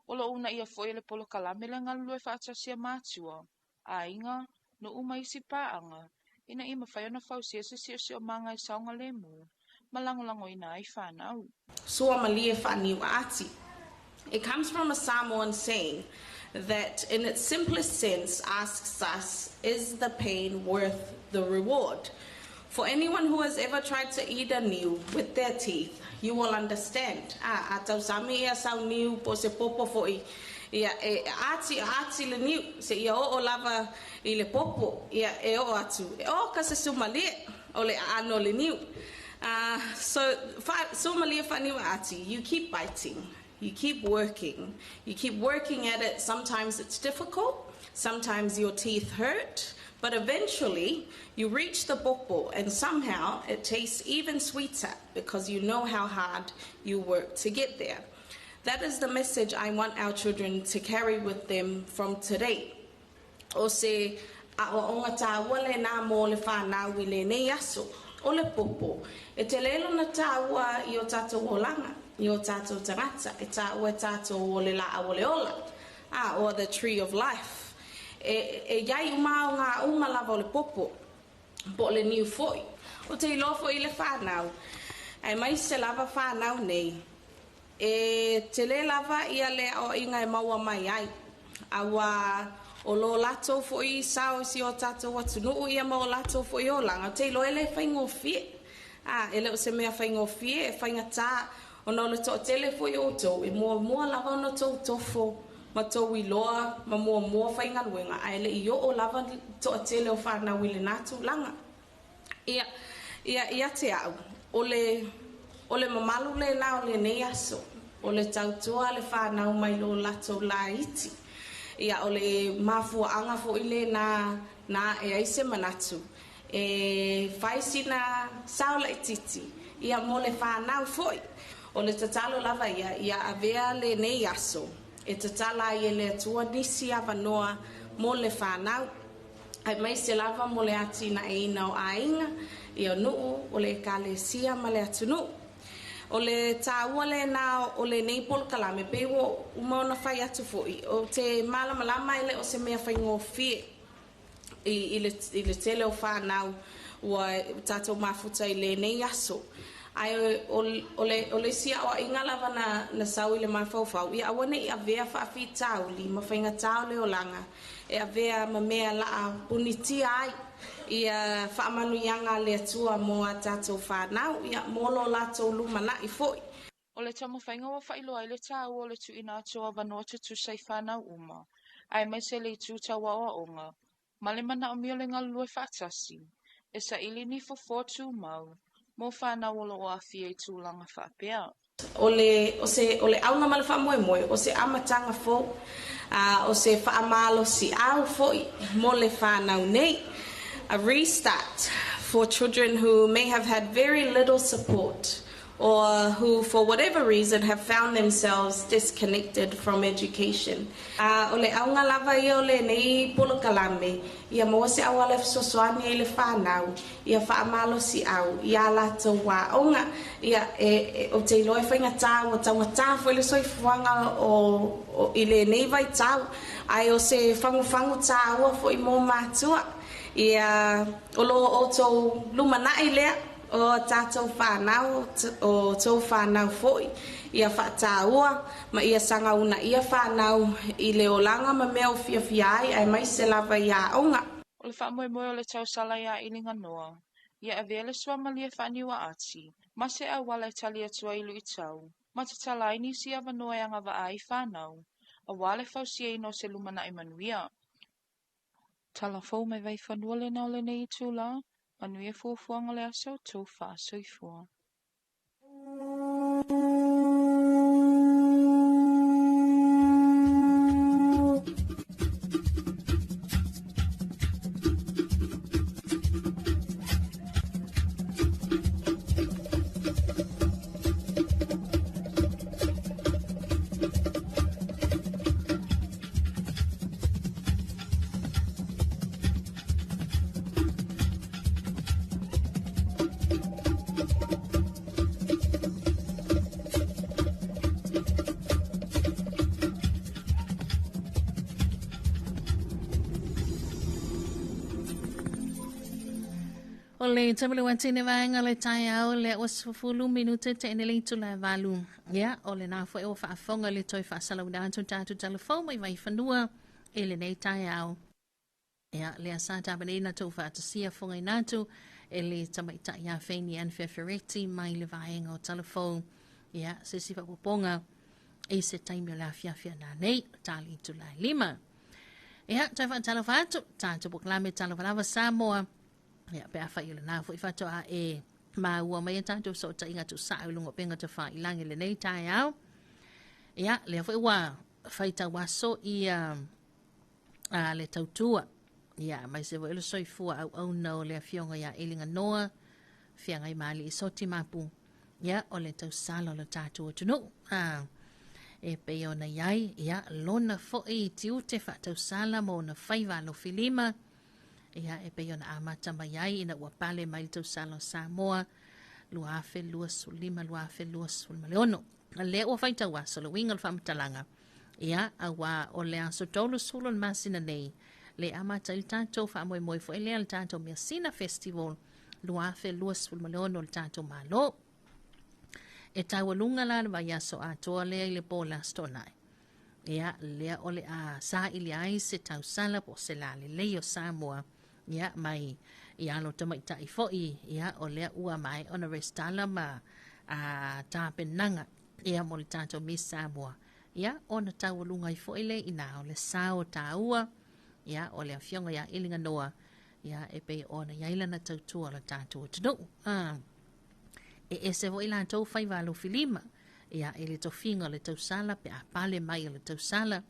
O lo una ia foi le polo kalame le ngalu e whaatasia mātua. A inga, no uma isi paanga. Ina ima whaiona whausia si o manga I saunga le mu. Malangolango ina ai whanau. Sua malie whani wa ati. It comes from a Samoan saying that in its simplest sense asks us, is the pain worth the reward? For anyone who has ever tried to eat a niu with their teeth, you will understand. Atau sami ia sau niu po se popo foi Ia ati le niu se ia o lava I le popo ia e o atu e o ka se sumalie o le ano le niu. So sumalie faniwa ati, you keep biting, you keep working at it. Sometimes it's difficult, sometimes your teeth hurt, but eventually you reach the popo and somehow it tastes even sweeter because you know how hard you work to get there. That is the message I want our children to carry with them from today. O se a o onga tāua le nā mō le whānau I le nei aso, o le popo. E te lelo na tāua I o tātou o langa, I o tātou tangata, e tāua tātou o le la o le ola, or the tree of life. E iai umao ngā unga lava o le popo, po le niu foi. O te ilofo I le whānau, ai mai se lava whānau nei, e te le lava ia le o inga e maua mai ai. Awa o lo lato foi sao si o tato watu nuu ia ma o lato foi o langa. Te ilo ele whaingo fie. Ele o se mea whaingo fie e whainga tā. O no le to tele foi o tau. E mua lava no tau tofo. Ma tau I loa ma mua whainga luenga. Ele I o lava to tele o whanau I le natu langa. Ia te au. O le mamalu le na o le nei aso. O le tautua le whanau mai lo lato la iti. Ia o le mafuaanga fo I le na e aise manatu. E whaisina saula ititi. Ia mo le whanau foi. O le tatalo lava ia avea le nei aso. E tatala ia le atua nisi avanoa mo le whanau. Ai mai se lava mo le ati na e ina o ainga. Ia nuu o le kalesia ma le atu nuu. O le tāua le nā o le nei pol kalame pe wo umaona whai atu foi. O te malamalama ele o se mea whaingo fie I le tele o whanau ua tātou mafuta I le nei aso. Ai o le sia o inga lava na sau I le mawhauwhau. Ia awane I avea whaafi tāuli ma whainga tāule o langa. E avea ma mea laa punitia ai. Ia whaamanu ianga le atua mo a tātou whanau, ia molo lātou lumana I foi. O le tamo whainga wa whailoa I le tāu o le tu ina atoa wanoa tutu sai whanau uma. Ai mai se le tu tawa o onga. Male mana o mio le ngalue whaatasi. E sa ili ni fo tu mau. Mo whanau o lo o awhia I tūlanga whaapea. O le aunga male whaamoe o se amatanga fo. O se whaamalo si au foi mo le whanau nei. A restart for children who may have had very little support or who for whatever reason have found themselves disconnected from education. O le aunga lava I o le nei polo kalame, ia mo se awale sosoani I le whanau, ia whaamalo si au, ia lato wa onga, ia o te iloe whainga tā, o taunga tā fo le soifuanga o I le nei vai tau, ai o se whangu tā ua fo I mo mātua. Ia o lo o tau lumanai lea o tātou whanau o tau whanau foi. Ia whaataua ma ia sanga una ia whanau I le olanga ma mea o fiafiai ai mai se lava ia onga. O le whaamoe o le tau sala ia ilinga noa. Ia avea le sua malia whaniwa ati. Ma se awala tali atua ilu I tau. Ma te talaini si avanoa anga wa ai whanau. A wale fausia ino se lumana I manuia. Talafou mai vai whanua le nao le nei tū la, manuia fuafuanga le aso tō wha soifua. O le tamale watine vaenga le tai au le wasfulu minute te enele tu la valu. Ia, o le nafo e o whaafonga le toi whaasala una antu tātu telefon mai vai whanua e le nei tai au. Ia, le asa tabane na tau whaatasia fonga inatu e le tamaita ia whaini an whewhereti mai le vaenga o telefon. Ia, se si whapoponga e se taimi la fiafia na nei tali tulai lima. Ia, tai wha talofa atu, tātou poklame talofa lava Samoa. Ia, pe awha ila nā fo i whatoa e maua mai tātou so ta inga tu sa ulungo penga te wha ilangi le nei tai au. Ia, lea fo i wā whaita waso i le tautua. Ia, mai se vo ilo soifua au nau lea fionga ia ilinga noa, fianga i mali i soti mapu. Ia, o le tau sala o le tātua tunu. E pe ona iai, ia, lona fo i tiu te whatau sala mo na whaiva lo filima. Ia, e pe ona amata mai iai ina ua pale mai tau sala o Samoa. Lua afe, lua sulima, lua afe, lua sulima leono. Lea ua whaita waso, le winga le whamatalanga. Ia, awa o le aso tolu sulon masina nei. Le amata il tātou wha moe moe fo e lea le tātou mea sina festival. Lua afe, lua sulima leono le tātou malo. E taua lunga la le vai aso atoa lea i le pola stonai. Ia, lea ole a sa ili ai se tau sala po se la le leo Samoa. Ia, mai i alo tamaita i foi. Ia, o lea ua mai ona restala ma a tāpenanga. Ia, mo le tātou mi Samoa. Ia, ona taua lunga i foi le ina o le sao taua. Ia, o le afionga ia ilinga noa. Ia, e pe ona iaila na tautua la tātua tunu. E se vo ila tau fai valo filima. Ia, e le tofinga le tau sala, pe a pale mai le tau sala.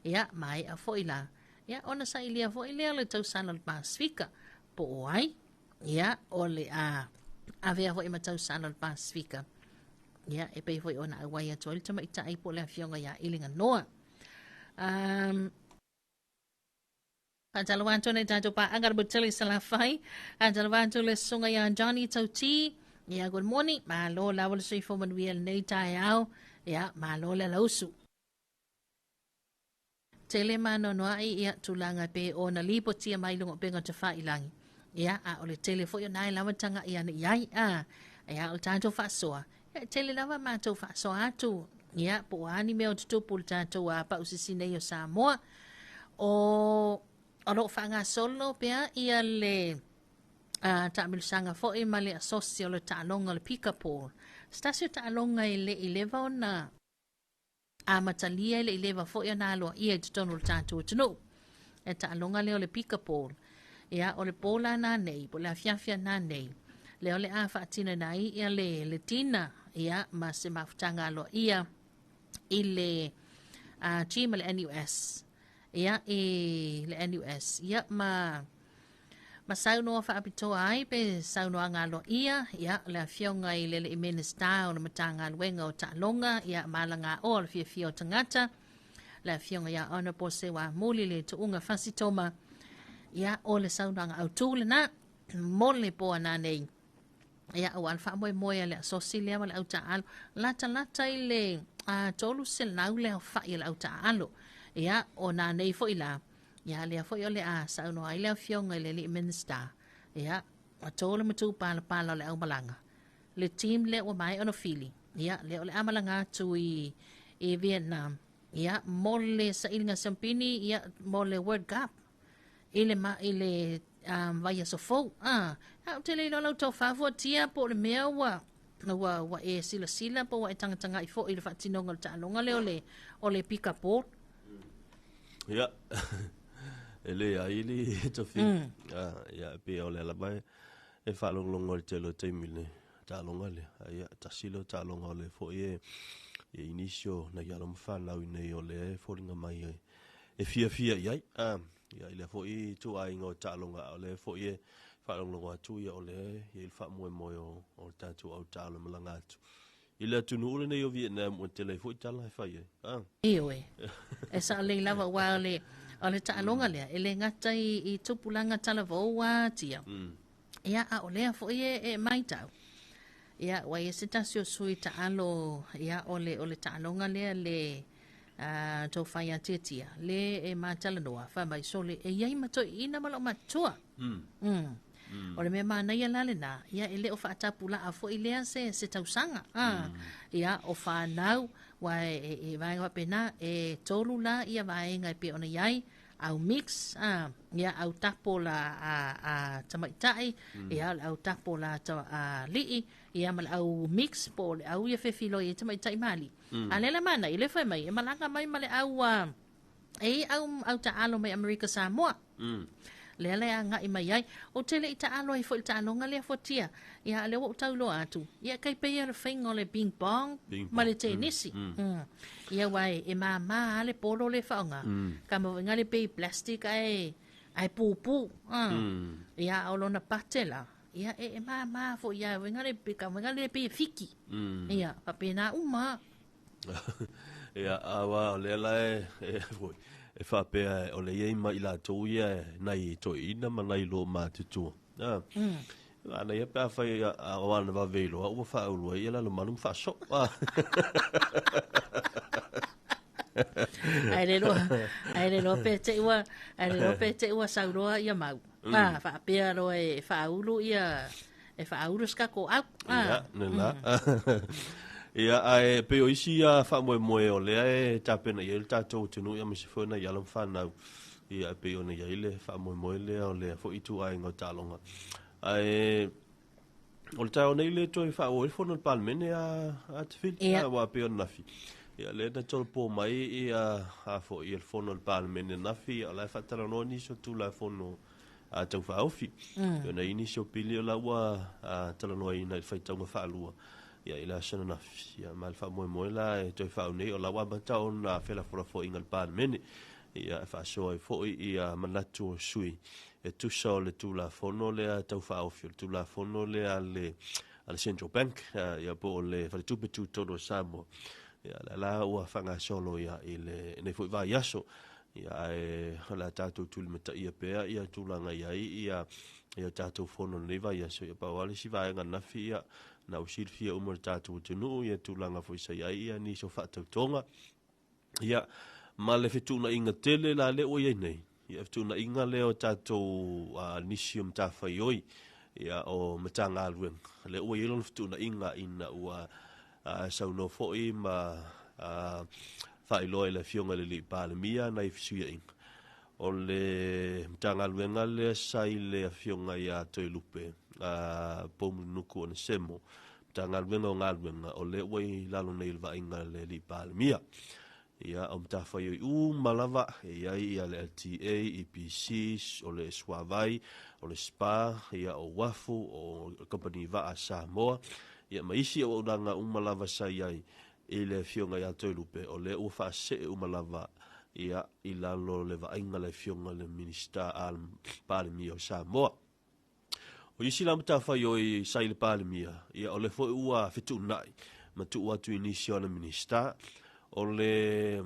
Ia, mai a fo ila. Ia, ona sa ilia fo ilia le tau sala le Pasifika. Po oai. Ia, o le a vea fo ima tau sala le Pasifika. Ia, e pe fo i ona awai atua. Ile tama ita ai po le afionga ia ilinga noa. Antalawanto ne tato pa agar buteli salafai. Antalawanto le sunga ya Johnny Tauti. Ya, good morning. Malo la wala sui fo manuia nei tai au. Ya, malo la lausu. Tele mano noa i ia tulanga pe o na lipo tia mai lungo penga te wha ilangi. Ya, a ole tele fo yo nai lawa tanga ia ni iai. Ya, o tato wha soa. Ya, tele lawa mato wha soa atu. Ya, po ani meo tutupu le tato wa pa usisine yo Samoa. O lo wha solo pea ia le... ta milusanga fo e male asocio le taalonga le Pikapol. Stasio taalonga i le vaona a matalia i le ileva fo e nalo ia i tutonu le tātua tunu. E taalonga leo le Pikapol. Ia o le pola na nei, po le afiafia na nei. Leo le a whaatina nai ia le tina ia ma se mafutanga alo ia i le chima le NUS. Ia i le NUS. Ia ma saunoa whaapitoa ai pe saunoa ngalo ia le afionga i le minister o na matanga luenga o Ta'alonga ia malanga o le fia o tangata le afionga ia ona po se wa muli le tuunga fasitoma ia o le saunoa autule na mole po ana nei ia o alfa moe le asosi le ama le au Ta'alo lata i le tolu sel nau le au fai le au Ta'alo ia o na nei fo ila ia lea fo i ole a sauno ai lea fionga i le minister. Ia, a tōle matu pala le au malanga. Le team le o mai ono fili. Ia, le ole amalanga atu i Vietnam. Ia, mole sa ilinga sampini, ia, mole word gap. Ile vaya so fo. Te le ilo lau tau fafo tia po le mea wa e sila po wa e tanga i fo i le whatinonga le Ta'alonga le ole Pikapol. Ia. Ele aili tofi ya pe ole la mai e fa longo le telo temile Ta'alonga le ya tasilo Ta'alonga le fo e inicio na ya lo mfa na ine ole fo linga mai e fia ya ile fo i tu ai ngo Ta'alonga ole fo e fa longo atu ya ole il fa mo o tatu au Ta'alo malanga atu ile tunu ule ne o Vietnam o tele fo tala fa ye ewe esa le lava wa o le Ta'alonga lea, ele ngata i tupulanga talavo wa tia. Ia a o lea fo e maitau. Ia wa e se tasio sui Ta'alo, ia o le Ta'alonga lea le tau whaia tia. Le e matala noa, wha mai so le e iai mato ina malo matua. O le mea mana ia lale na, ia ele o whaatapula a fo i lea se tausanga. Ia o whanau, wa e vaenga pena e tolu la ia vaenga e pe ona iai au mix ia au tapo la a tamaitai ia au tapo la lii ia mal au mix po le au ia fefilo ia tamai tai mali ale la mana ile fa mai e malanga mai male au au ta alo mai America Samoa le le anga i mai ai o tele i ta alo i fo i ta alo nga le fotia ia le o tau lo atu ia kai pe ia whainga le ping pong ma le tenisi ia wai e mama le polo le whaonga ka mo nga le pe plastic ai pupu ia o lona patela ia e mama fo ia nga le pe ka nga le pe fiki ia pa pena uma ia awa le la e fa pe o le ye mai la to ia nai to ina ma nai lo ma tu ana ia pa fa a wana va velo o fa o lo ia la lo malum fa so ai le lo pe te wa sa ro ia mau fa pe ro e fa ulu ia e fa ulu ska ko au nela ia ai pe o isi a fa mo o le e tapena ia ta to tunu ia misi fona ia lam fa na ia pe o na ia le fa mo le o le fo itu ai ngo talonga ai o le tau nei le toi fa o fona palmene a tfil wa pe o na fi ia le na tol po mai ia a fo ia fona palmene na fi ala fa tala no ni so tu la fono a tau fa ofi yo na ini so pili o la wa tala no ina fa tau fa lua ia ila sana na ia mal fa mo la e toi fa nei o la wa bata on na fela fo ingal pan meni ia fa so e fo ia manatu sui e tu so le tu la fono le tau fa o tu la fono le ale Central Bank ia po le fa tu betu todo samo ia la wa fanga solo ia ile ne fo va yaso ia e la tatu tu le meta ia pe ia tu la nga ia tatu fono le va yaso ia pa wale si va nga na fia na usilfia umar tatu tunu ia tulanga foi sai ia ni so fa tonga ia male fitu na inga tele la le o ye nei ia fitu na inga le o tatu nisium ta faioi ia o matanga alwen le o ye lon fitu na inga ina ua sau no foi ma fa ilo le fionga le palemia na ifsuia inga o le matanga alwen le sai le fionga ia toi lupe pomu nuku on semo tanga wenga ngalwenga o le wai lalo nei va inga le li palmia ia o mta fa u malava ia le LTA EPC o le swavai o le spa ia o wafu o company va a Samoa ia maisi o danga malava sai ai ile fionga ia tolupe o le u fa se malava ia ilalo le va inga le fionga le minister al palmia o Samoa o isi la mta fa i sai le palemia ia o le fo ua fitu nai ma tu atu inisio na minister o le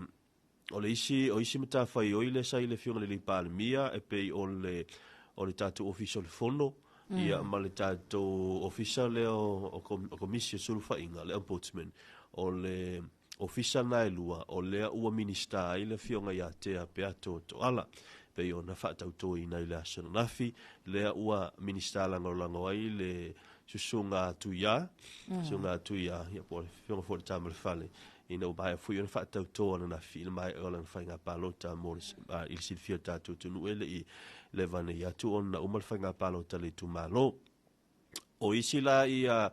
isi mta fa i le sai le fiona le palemia e pe o le tatu official fono ia ma le tatu official le o komisio sulfa inga le ombudsman o le official na lua o le ua minister i le fiona ia te pe ato to ala pe ona fa tau to ina ile asana nafi le ua minister lango ai le susunga tuia ia po fiona fo tamal fale ina ba fu ona fa tau to na nafi mai ola fainga palota mo il silfia tatu tunu ele i le vane ia tu ona umal fainga palota le tu malo o isi la ia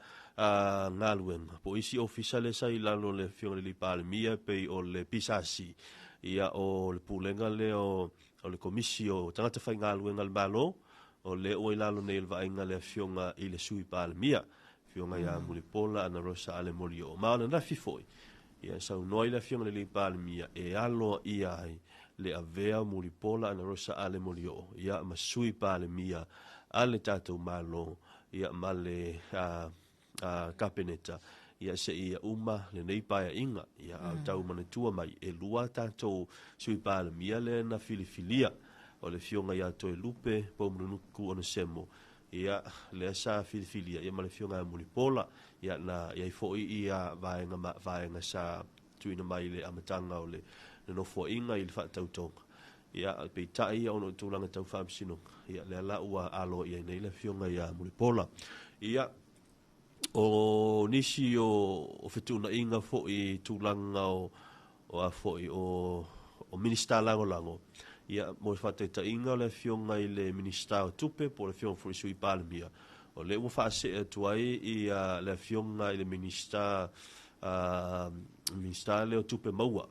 ngalwen po isi official sai lalo le fiona le palmia pe o le pisasi ia o le pulenga le o le komisio tangata whainga aluenga le malo o le o ilalo nei le vainga le fionga i le sui palemia fionga ia mulipola ana rosa ale molio maana na fifoi ia sau noi le fionga le palemia e alo ia ai le avea mulipola ana rosa ale molio ia masui palemia ale tatou malo ia male kapeneta ia se ia uma le nei paia inga ia tau manatua mai e lua tatou sui palemia le na filifilia o le fionga ia toe lupe po mnunuku ona semo ia le sa filifilia ia ma le fionga mulipola ia na ia foi ia vaenga sa tuina mai le amatanga o le no fo inga i le fa tautonga ia pe tai ona tulanga tau famsino ia le la ua alo ia nei le fionga ia mulipola ia o nisi o fetuna inga fo i tulanga o a fo i o minister lango ia mo fate ta inga le fionga i le minister o tupe po le fionga fo i sui palemia o le ua whaase atu ai i le fionga i le minister leo tupe maua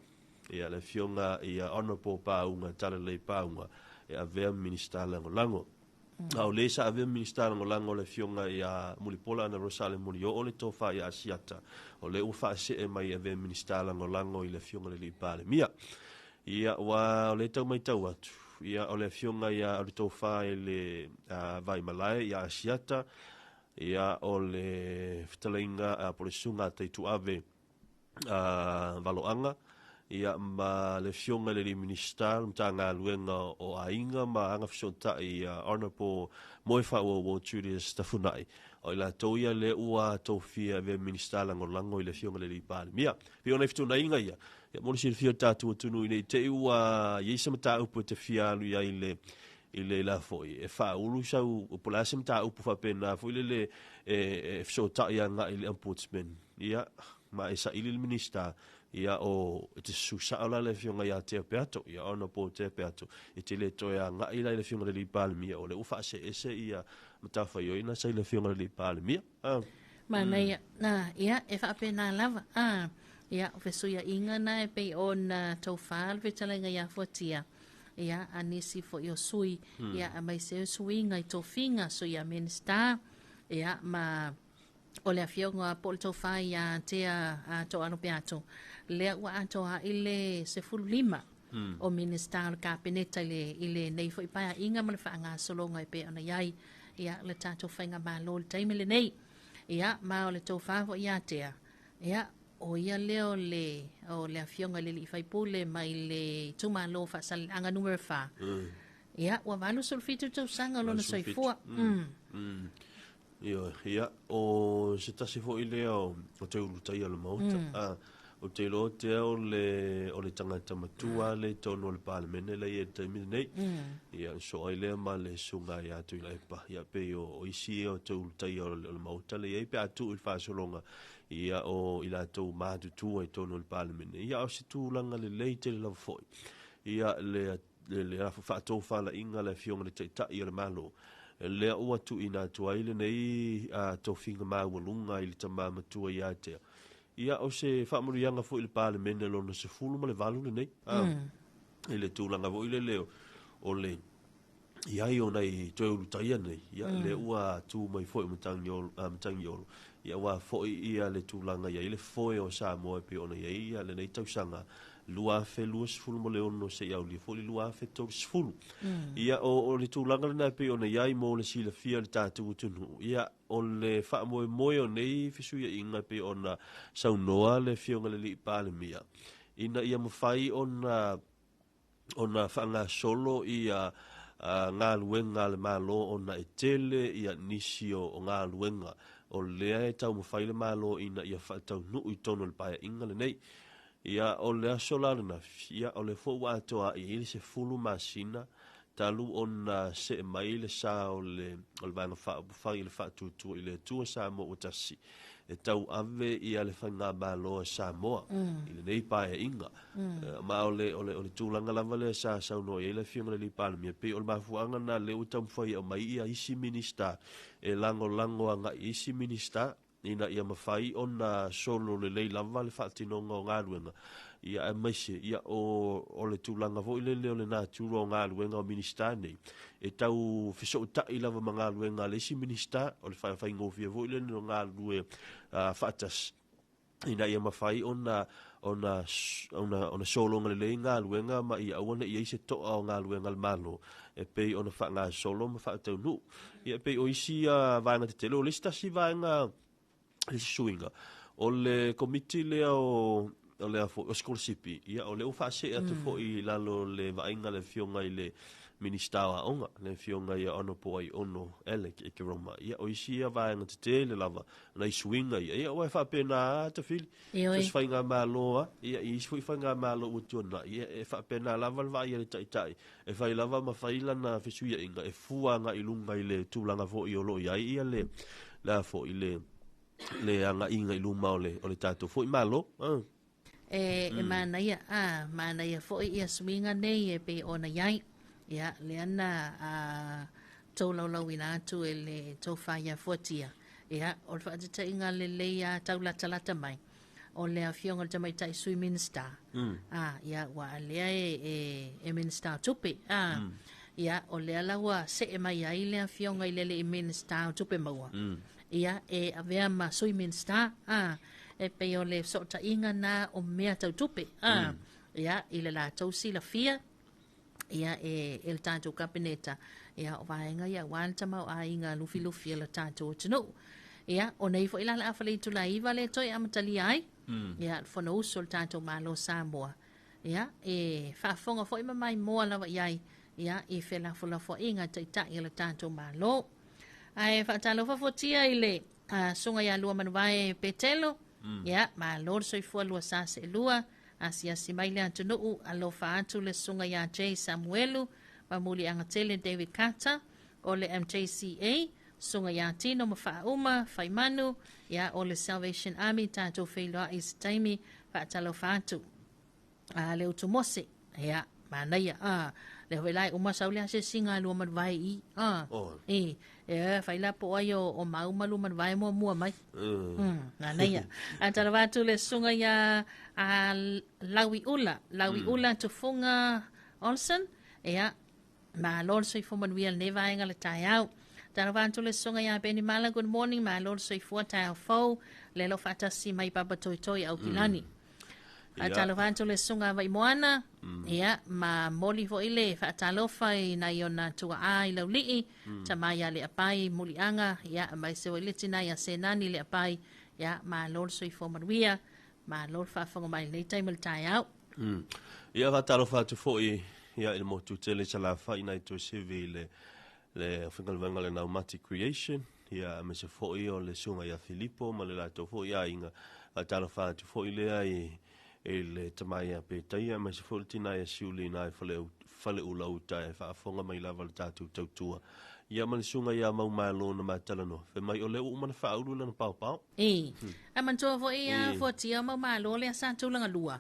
ia le fionga i honorable paunga talalei paunga e avea minister lango au le sa avea minister lango le fionga i mulipola na Rosale muli o le tofa i asiata o le ua whaase mai avea minister lango i le fionga le li pale mia ia wa o le tau mai tau atu ia o le fionga ia o le tofa i le vai malai ia asiata ia o le fitalainga po le sunga teitu ave valoanga ia ma le fionga le minister mtanga luenga o ainga ma anga fisota i honorable moefa o Julius Tafunai o la toia le ua tofia ve minister lango i le fionga le lipale mia pe ona fituna inga ia mo le fio tatu tunu i te ua yesa mata upo te fialu ia i le la foi e fa ulu sau o polasi mta upo fa pena foi le fisota ia nga i le ombudsman ia ma esa ili minister ia o te susala le fionga ia te peato ia ona po te peato e te le toia nga ila le fionga le palmia o le ufa se ese ia matafa yo ina sai le fionga le palmia mana ia na ia e fa pena lava ia fesu ia inga na e pe ona tofal vetalenga ia fotia ia anisi fo yo sui ia mai se suinga i tofinga so ia minister ia ma o le afionga po le tofa ia te a to ano peato le ua atoa ile se fulima o minister kabineta ile nei foi pa inga ma le faanga solonga i pe ona yai ia le tato fainga ma lo le taimi le nei ia ma o le tofa fo ia te ia o ia leo o le afionga le li fai pule mai le tuma lo fa sal anga numero fa ia wa valu sulfitu to sanga lo na soifua ia o se tasi fo ile o te ulutai ala mauta o te lo te o le tangata matua le tono le palemene le e te nei ia so ai le ma le sunga ia tu ile pa ia pe o isi o te ulutai o le mauta le e pe atu il fa solonga ia o ila to ma tu e tono le palemene ia o se tu langa le te la foi ia le fa to fa la inga le fionga le ta ia le malo le ua tu ina tu ai le nei to finga ma walunga i tama matua ia te ia o se whamurianga fo i le palemene lo na se fulu ma le valu le nei i le tūlanga vo i le leo o le ia i o nei toi urutaia nei ia le ua tu mai fo i matangi olo ia ua fo i ia le tūlanga ia i le fo o Samoa pe ona ia le nei tausanga lua fe lua sfulu mo le ono se iau li fo li lua fe tau sfulu ia o le tūlanga le nai pe ona iai mo le sila fia le tātu utunu ia o le wha moe o nei fisu ia inga pe ona saunoa le fionga le li pāle mia ina ia mawhai ona whanga solo ia ngā luenga le malo ona e tele ia nisi o ngā luenga o lea e tau mawhai le malo ina ia whaatau nui tono le paia inga le nei ia o le asolana na ia o le fo wa toa i ile se fulu masina talu ona se mai le sa o le vanga fa ile fa tu ile tu sa mo utasi e tau ave ia le fanga malo sa mo ile nei pa e inga ma o le tulanga lava le sa no ile fiona le pa me pe o mafuanga na le utam foi o mai ia isi minister e lango anga isi minister ina ia mawhai ona solo le lava le whaatinonga o ngāruenga. Ia e maise, ia o le tūlanga vo ile leo le nā tūro o ngāruenga o minister nei. E tau whiso tai lava ma ngāruenga le si minister, o le whai ngofia vo ile leo ngārue whaatas. Ina ia mawhai ona solo ngale le ngāruenga ma ia awana ia ise toa o ngāruenga le malo. E pei ona wha ngā solo ma whaatau nu. Ia pei o isi vaenga te tele, o le stasi vaenga le suinga o le komiti le o le o scholarship ia o le ufa se atu fo i lalo le vainga le fionga i le ministawa onga le fionga ia ono po ai ono elek e ke roma ia o isi vainga te le lava na i suinga ia o fa pena te fil so fainga malo ia i so fainga malo utuna ia e fa pena lava va ia tai tai e fai lava ma faila na fisuia inga e fuanga i lunga i le tulanga fo i olo ia le la fo i le anga inga i luma o le tato fo i malo mana ia fo i swinga nei e pe ona yai ia le ana tau lau ina atu e le tau whaia fuatia. Ia, o le whaatita inga le leia tau lata mai. O le a fionga le tamai tai sui minister. Ia, wa lea e minister tupe. Ia, o lea laua se e mai ai lea fionga i lele i minister tupe maua. Ia, e avea ma sui minister. E pe o le sota inga na o mea tau tupe. Ia, i le la tau sila fia. Ia, e le tātou kabineta. Ia, o vaenga ia wanta mau a inga lufi le tātou o tino. Ia, o nei fo ila la afale tu la iwa le toi amatali ai. Ia, fono uso le tātou malo Samoa. Ia, e whaafonga fo ima mai moa lawa iai. Ia, e whela fo inga taitai le tātou malo. Ai, whaatalofa fo tia i le sunga ia lua manuwae petelo. Ia, malo soifua lua sase lua. Asia simaile atu nuu alofa atu le sunga ia J. Samuelu. Mamuli angatele David Carter. O le MJCA. Sunga ia tino mawha uma, whaimanu. Ia o le Salvation Army tātou whailoa i Sitaimi. Whaatalofa atu. Le utumose. Ia, manaia. Le hoelai uma saulea se singa lua manwai i. Whaila po ai o maumalu manwai mua mai. Manaia. Atalawa atu le sunga ia Lawi Ula tufunga Olsen. Ia, ma lor soi fo manuia ne vaenga le tai au. Tarawa atu le sunga ia Benny Mala, good morning. Ma lor soi fo tai au fau. Le lo fatasi mai papa toi au kilani. Atalofa atu le sunga vai moana. Ia, ma moli fo ile fatalofa i na iona tua a i laulii. Tamaya le apai muli anga. Ia, mai sewa ilitina ia senani le apai. Ia, ma lor soi fo manuia. Ma lor fafonga mai nei taimel tai au. Ia fatalofa atu fo i ia il motu tele salafa ina to sivi le fingalwenga le naumati creation. Ia me se fo i o le sunga ia Filippo ma le lato fo ia inga fatalofa atu fo i lea i le tamaya pe taia me se fo tina ia siuli na fale ula uta e whaafonga mai lava le tātou tautua. Ia mani sunga ia mau malo na matalano. Fe mai o le umana whauru lana pau. A mantua fo ia fo tia mau malo le asa tūlanga lua.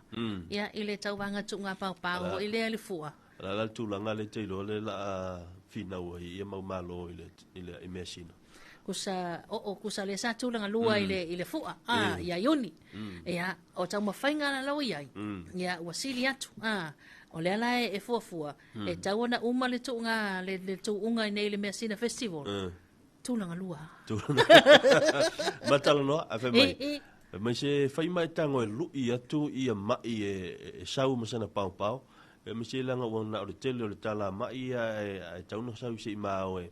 Ia ile tauwanga tunga pau ile le fua. La tūlanga le teilo le la finau ia mau malo ile imesina. Kusa le sa tūlanga lua ile fua. Ia yoni. Ia o tau mawhainga na lau iai. Ia wasili atu. O le ala e fuafua. E tau na uma le tuunga, le tuunga i nei le Measina Festival. Tūlanga lua. Matala noa, a fe mai. Mai se whai mai tango e lui atu i a mai e sau masana pau. E mai se langa wana o le tele o le tala mai e tauna sau se i mao e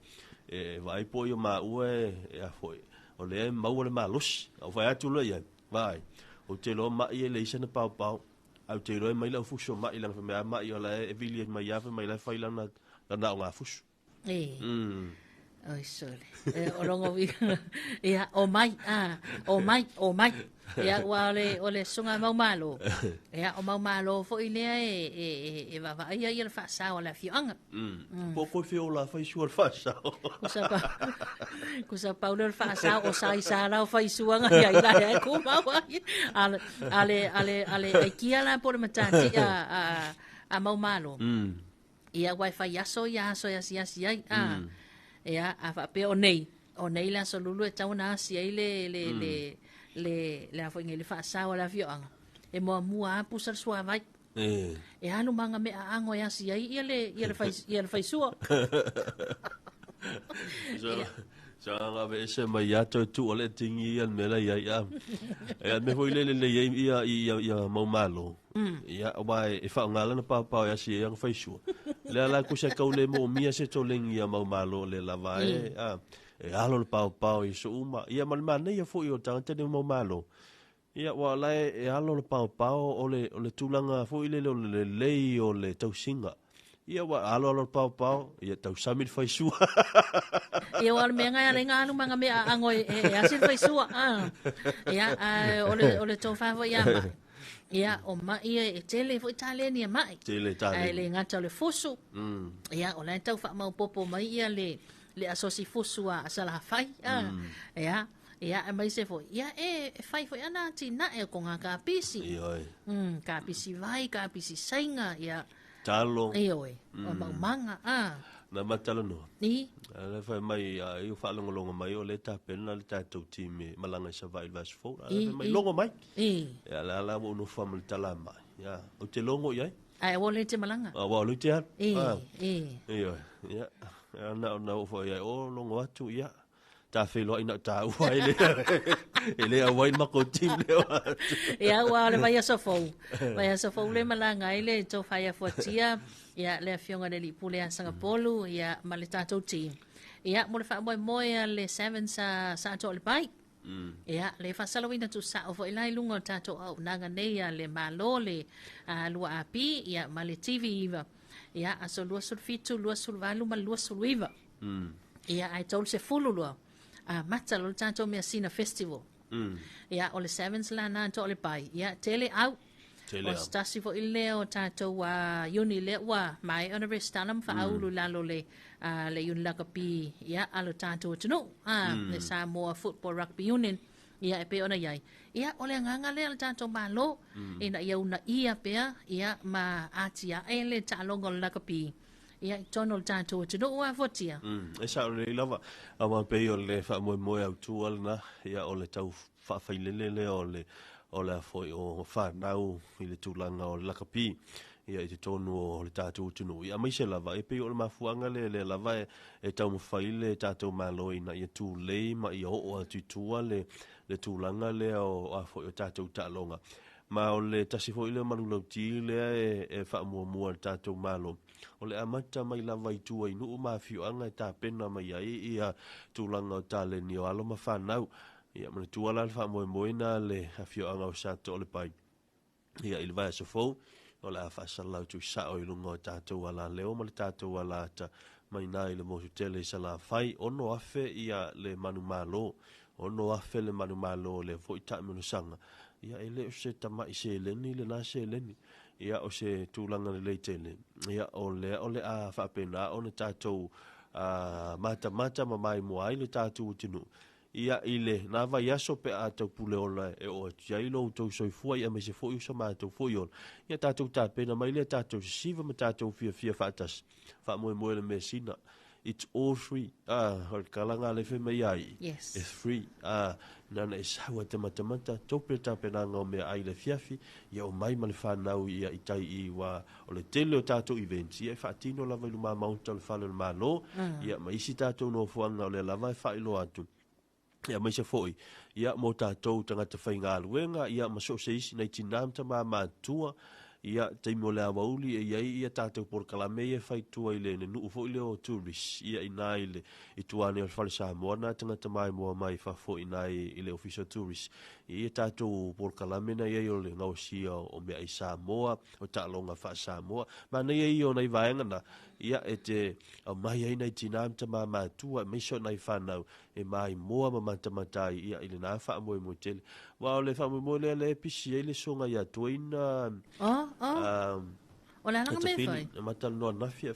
vai po i o ma ue e a foi. O le e mau le malos. O vai atu le iai. Vai. O te lo mai e le isana pau. Au te roi mai lau fuso mai lang fa mai o la e vili mai ya fa mai la fa lana na nga fuso. Oi sole. O longo vi. Ia o mai Ia o le sunga mau malo. Ia o mau malo fo ile e va ia ia fa sa o la fianga. Po ko fi o la fa su fa sa. Kusa Paulo fa sa o sa la fa suanga ia ila ko ma ale kia la por matati a mau malo. Ia wifi yaso ia. Ia a fa pe o nei la solulu e tau na si le a foi le fa sa o la fianga. E mo mua pusar sua vai. E anu manga me a ango ia si ia le fai sua. So nga be se mai ato tu ole tingi an mela ia. E me foi le ia mau malo. Ia vai e fa ngala na papa ia si ia fai sua. Le ala ku se kaule mo mia se toleng ia mau malo le lava e alo le pau i so uma ia malmane ia foi o tante de mau malo. Ia wala e alo le pau ole tulanga foi le lei o le tausinga. Ia wa alo pau ia tau samil fai sua. Ia wala me nga anu manga me ango e asil fai sua. Ia ole tofa fo ia ma. Ia o ma ia e tele fo Italiani mai. Tele Italiani. Le ngata le fusu. Ia o le tau fa mau popo mai ia le asosi fusu a sala fai. Ia mai se fo ia e fai fo ana tina e ko nga kapisi. Ia. Kapisi vai kapisi sainga ia. Talo. Oi, o manga. Na matala no. I. Le fa mai eu fa longo mai o le tapena le tatou time malanga sa vai vas fo. Le mai longo mai. Ya la no fa mal tala mai. Ya o te longo ia. Ai o le te malanga. Wa lu te. Ia. Ya. Na fo ia o longo atu ia. Ta felo ina ta wai le. Ele a wai mako tim le. Ia wa le vai so fo. Vai so fo le malanga ile to fai fotia. Ia le fionga le pule a Singapore ia ma le tatou team. Ia mo le fa moi le 7 sa to le pai. Ia le fa salawina tu sa o foi lai lunga tatou au nanga nei le malo le lua api ia ma le TV iva. Ia aso lua sul fitu lua sul valu ma lua sul iva. Ia ai tol se fulu lua. Mata lo tatou mea sina festival. Ia o le 7 la na to le pai. Ia tele au. O stasi fo ile o tatou uni le wa mai ona restanam fa aulu lalo le yun lakapi ia alo tatou tunu le Samoa Football Rugby Union ia e pe ona iai ia ole nganga le tatou malo ina ia una ia pe ia ma atia ele talongo lakapi ia tono tatou tunu wa fotia e sa le lava ama pe o le fa mo au tu na ia ole tau fa failele o le foi o whanau i le tūlanga o le lakapi ia i te tonu o le tātou tunu. Ia mai se lava, e pei o le mafuanga le lava e tau mawhaile tātou malo ina i tū lei ma i o atutua le tūlanga le o a foi o tātou tālonga. Ma o le tasi foi le manulauti le e whaamua tātou malo. O le amata mai lava i tua inu mawhiuanga e tā pena mai ai i a tūlanga o tāle ni o alo ma whanau. Ia mana tuala le whamoe na le hawhio anga o sato o le pai. Ia ili vai so fau, o le awhasalau tu sa o ilunga o tātou ala leo, ma le tātou ala ata mai nā i le motu tele sa la whai, ono afe ia le manu malo, ono afe le manu malo le fo i taimunu sanga. Ia ele o se tamai se leni, le nā se leni, ia o se tūlanga le leitele. Ia o le a whapena, o le tātou mata ma mai moai le tātou tinu. Ia ile na vai aso pe a tau pule ola e o tia ilo tau soifua ia me se foi usa mātou foi ola. Ia tātou tāpena mai le tātou siva ma tātou fia fatas. Fa moe le mesina. It's all free. Hoi kalanga le fe mai ai. Yes. It's free. Nana e saua te matamata. Tope tāpena ngau mea ai le fiafi. Ia o mai ma le whanau ia i tai i wa o le tele o tātou events. Ia e whaatino lava ilu mā maunta le whalo le mā lo. Ia ma isi tātou no fuanga o le lava e whailo atu. Ia mai se foi ia mo tātou tangata whainga aluenga ia ma so se isi nei tinamta ma mātua ia te mo le awauli ia tātou por kalame ia whai tua i le ne nuu fo i le o tourist ia i nai le i tuane o whale Samoa na tangata mai mua mai whafo i nai i le official tourist ia tātou por kalame na ia i o le ngau sia o mea i Samoa o tālonga wha Samoa ma nei i o nei vaenga na ia e te mai ai nei tinamta ma mātua mai so nei whanau e mai moa ma matamatai ia i le nā wha moe mo tele wa o le wha moe le pisi e le songa ia tuina o le alanga me fai matal no nafi e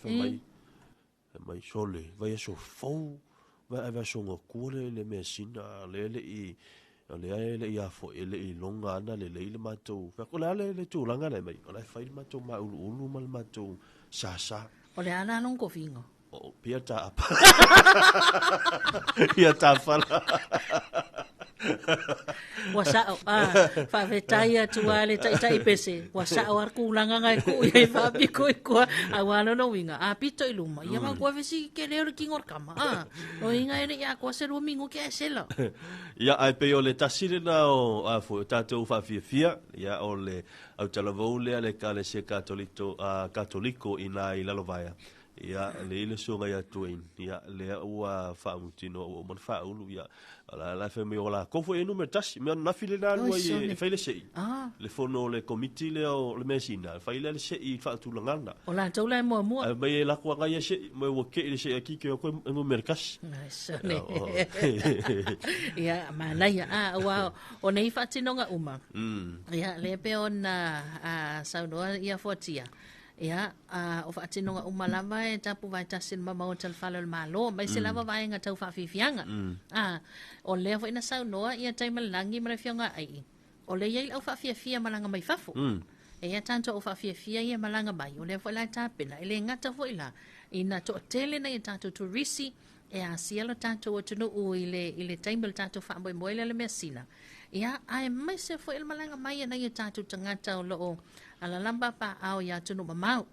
mai sole vai so fou vai so ngo kule le mesina le i le ia fo ele i longa ana le matou fa ko le tu langa le mai o le fai matou ma ulu mal matou sa o le ana non ko fingo o pia ta apa pia ta fala wasao fa vetaia tuale tai pese wasao ar kulanga ngai ku ia fa piko awano no winga pito iluma ia ma ko vesi ke le kingor kama o inga ere ia ko se domingo ke sela ia ai pe o le tasile na o fo tatou fa fia ia o le au talavou le kale se katoliko ina i lalovaya ia le songa ia tuin ia le ua faamutino o mon faulu ia la fe me ola ko fo enu metas me na file na lua e faile sei le fono le committee le o le mesina faile le sei fa tu langana ola tola mo me la ko ga sei me wo ke le sei aki ke ko no merkas ia mana ia wa o nei fa tinonga uma ia le pe ona saunoa ia fotia ia o whaatinonga umalava e tapu vai tasin mama o talwhala malo mai se lava vai nga tau whawhiwhianga o lea fo ina saunoa ia taima langi mara whionga ai o le iai au whawhiawhia malanga mai whafo ia tātou o whawhiawhia ia malanga mai, o le fo la tāpena, e le ngata fo ila, ina to tele na ia tātou turisi, e a sialo tātou o tunu u i le taimel tātou whaamoi moile le mea sina. Ia, ai mai se fo ila malanga mai na ia tātou tangata o loo, ala lamba pa au ia tunu mamau.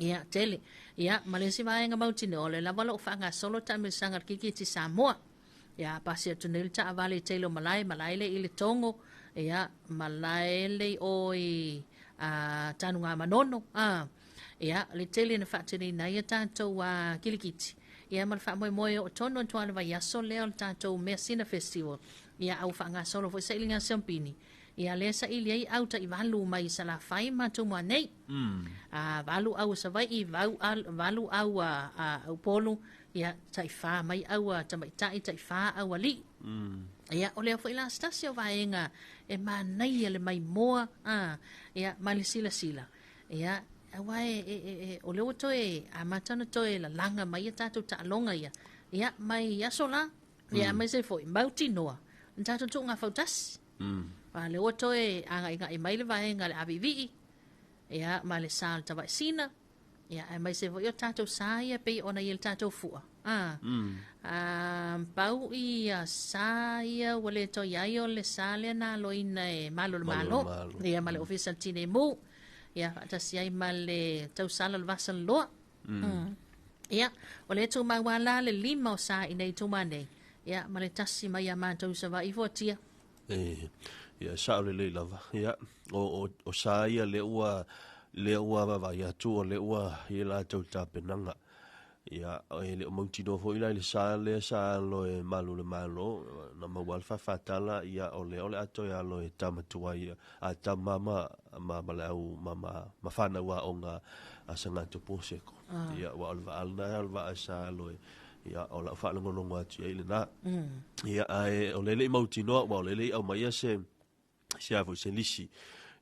Ia, tele. Ia, malesi vaenga mautine o le lavala o whaanga solo taimel sangar kiki ti Samoa. Ia, pasi atu nil ta avale teilo malai le ili tongo. Ia, malai le o i tanunga manono. Ia, le tele na whaatini na ia tātou kilikiti. Ia, mal wha moe o tono tuana vai aso leo tātou Mersina Festival. Ia, au whaanga solo fo sailinga Sampini. Ia, lesa ili ai auta i valu mai sa la whai mātou mua nei. Valu au sa vai i valu au polo. Ia, tai wha mai au tamaitai tai wha au li. Ia, o leo fo ila stasi o vaenga e manai le mai moa. Ia, mali sila. Ia, awai o leo toe a matana toe la langa mai e tātou ta alonga ia. Ia, mai asola. Ia, mai se fo i mauti noa. Tātou tu ngā fautasi. Le toe anga inga i mai le vaenga le avivi. Ia, ma le sal tawai sina. Ia, mai se fo i o tātou saia pei ona i le tātou fua. Pau i saia wale to iai o le sale na loina e malo. Ia, ma le official tine mu. Ia, atasi ai ma le tau sala le vasan loa. Ia, o le tu mawala le lima o sa i nei tu manei. Ia, ma le tasi mai a mātou sa vai tia. Ia, sa le lava. Ia, o sa ia le ua va ia tu o le ua i la tau tāpenanga. Ia, le o mautino fo ila le sa lo e malo na mawal fatala ia o le ato ia lo e tamatua ia a tamama ma le au ma fana wa onga asanga to poseko. Ia wa alva asa lo ia o la fa longo longo atu ia le na. Ia o le mautino wa le au mai se avo se lisi.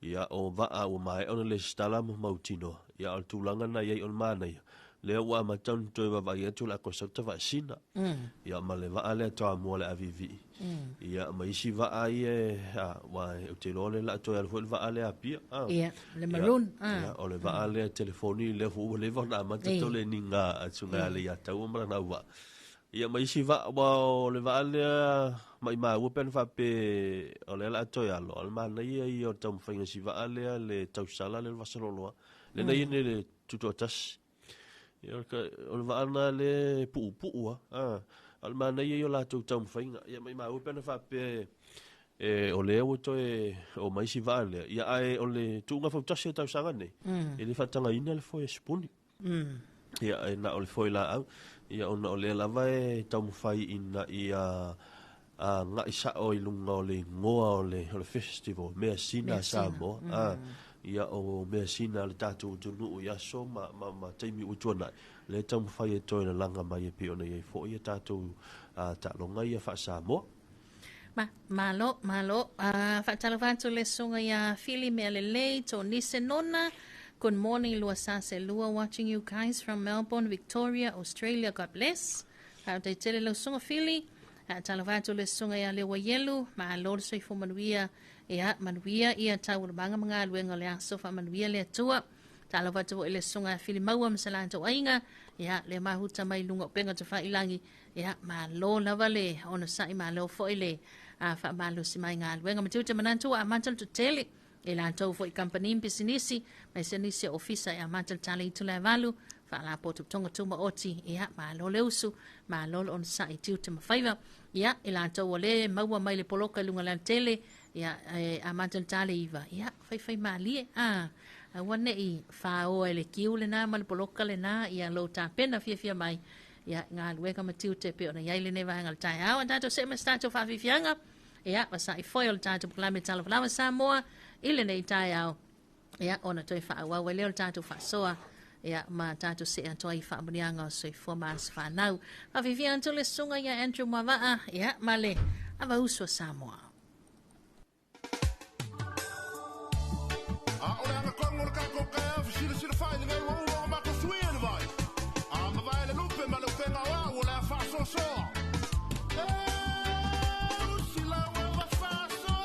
Ia o va o mai o le stala mautino. Ia al tulanga na ia on mana ia. Le wa matan to va ia tu la cosa ta va sina. Ia ma le va ale to mo le avivi. Ia mai si va ai wa o te lole la to al va ale a pia. Ia le maroon. Ia o le va ale telefoni le fu le va na mata to le ninga a tsunga le ya ta umra na wa. Ia mai si va o le va ale mai ma u pen fa pe o le la to ya lo al ma na ia o tam fa si va ale le tau sala le va solo le na ine le tutotas. Ia o va ana le pu al ma na ia la tau tam fa ia mai ma u pen fa pe o le o to o mai si va ale ia ai o le tu nga fa tasi tau sanga nei e le fa tanga ina le fo spuni ia na o le fo la au ia ona o le lava e tau fai ina ia nga isa o ilunga o le ngoa o le festival mea sina Samoa ia o mea sina le tātou tunu ia so ma taimi utuana le tau fai e toi na langa mai e pio na ia fo ia tātou ta longa ia fa Samoa malo fa talofa le sunga ia fili mea le to nise nona. Good morning, Luasase Lua, watching you guys from Melbourne, Victoria, Australia. God bless. How they tell you, Sunga Philly. Talavatu le sunga ya le wayelu. Ma lord so ifo manuia. Ia manuia ia tawur banga mga luenga le aso fa manuia le tua. Talavatu le sunga Philly maua msalanto ainga. Ia le mahuta mai lunga penga tufa ilangi. Ia ma lo lava le ono sai ma lo fo ile. Fa ma lo si mai nga luenga matuta manantua amantal to tele. E la tau fo i company pisinisi, mai se nisi ofisa e amantal tala i tula e valu, fa la potu tonga tuma oti, ia ma lo leusu, ma lo on sa i tiu te mawhaiva, ia e la tau ole maua mai le poloka lunga lan tele, ia amantal tala iwa, ia fai ma lie, wane i fa o e le kiu le na, ma le poloka le na, ia lo ta pena fia mai, ia ngā luenga ma tiu te peo na iaile ne vahenga le tai au, andato se me stato fa fianga, ia wasa i foil tato puklame Talofa Samoa, ile nei tai au ia ona toi fa wa we leo tatu fa soa ia ma tatu se toi fa monianga so i fo mas fa nau fa vivia anto le sunga ia Andrew Mavaa ia male ava uso Samoa ona na kongo ka ko ka sila fa ni o ma ko suena vai ma vai le lupe ma lo penga wa la fa so sila wa fa so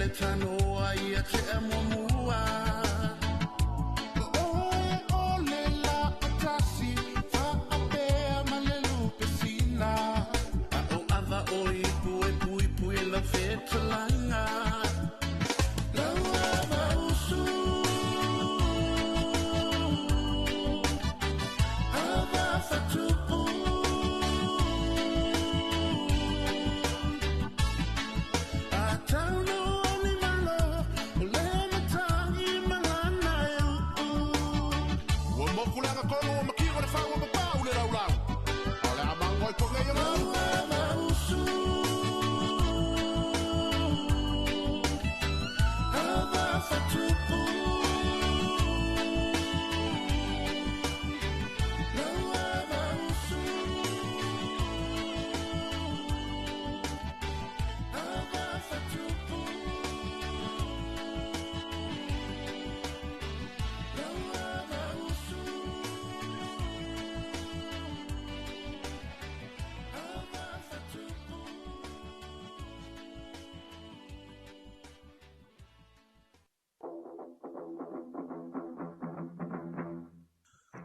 le tanoa ia te mua. Ole la atasi, fa apea ma le lupe sina. O ava o pui pui la fetalanga.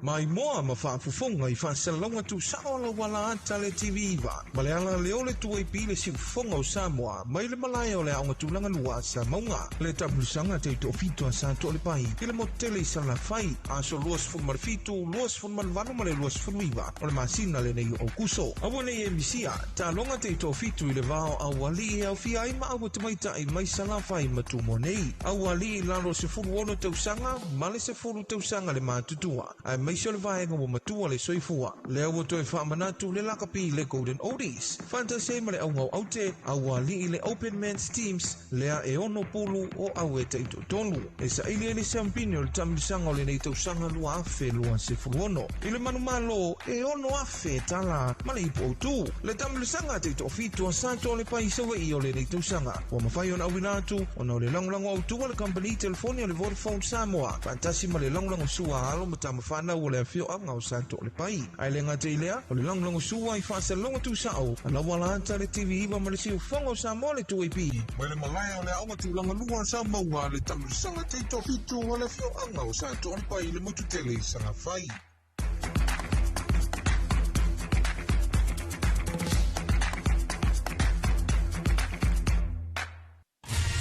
Mai moa ma whaafufonga I whaasalonga tu saola wala ata le TV iwa. Ma le ala leo le tuai pile si ufonga o Samoa. Mai le malaya o le aonga tulanga lua sa maunga. Le tablusanga te ito fito a sa to le pai. Ile motele I sa la fai. Aso luas fun marfitu, luas fun malvano ma le luas fun iwa. O le masina le nei o kuso. Awa nei e misia. Ta longa te ito fito I le vao awali e au fia I ma awa te maita I mai sa la fai matu mo nei. Awali I lalo se furu ono tausanga. Ma le se furu tausanga le matutua. Ai mai se le vaenga mo matua le soifua. Le awa toi whaamanatu le lakapi le Golden Oldies. Fantasy ma le au ngau aute. Awali I le Open Men's Teams. Lea e ono pulu o awe te ito tonu. E sa ili le sampini o le tamisanga o le nei tausanga lua afe lua se furu ono. I le manumalo e ono afe tala ma le ipo tu. Le tamisanga te ito fitu a sato le paisawa I o le nei tausanga. Wa mawhai on awinatu o na o le langlango au tua le company telefonia le Vodafone Samoa. Fantasy ma le langlango sua alo matamawhana o le afio a ngau santo o le pai. Ai le ngate ilea o le langlango sua I whaasalonga tu sao. Ala wala anta le TV iwa ma le siu whango Samoa le tu ipi. Mai le malaya o le awa tu langa lua sa maunga le tamisanga te ito fitu o le afio a ngau santo o le pai le mutu tele sanga whai.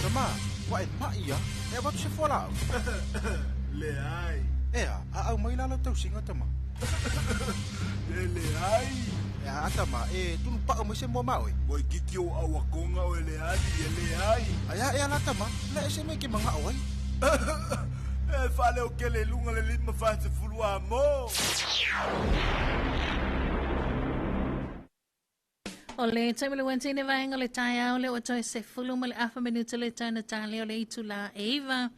Tama, wa e pai ia, e watu se whalau. Le ai. Ea, a au mai lalo tau singa tama. Le ai. Ea, atama, e tunu pao mai se mua maui. Oi kiki o awakonga o le ai. Aya, ea la tama, le e se me ke manga awai. E whale o ke le lunga le lima whaate fulua mo. O le taimele wente ne vaenga le taia o le o toi se fulu ma le afa minuta le taina tali o le itu la eiva.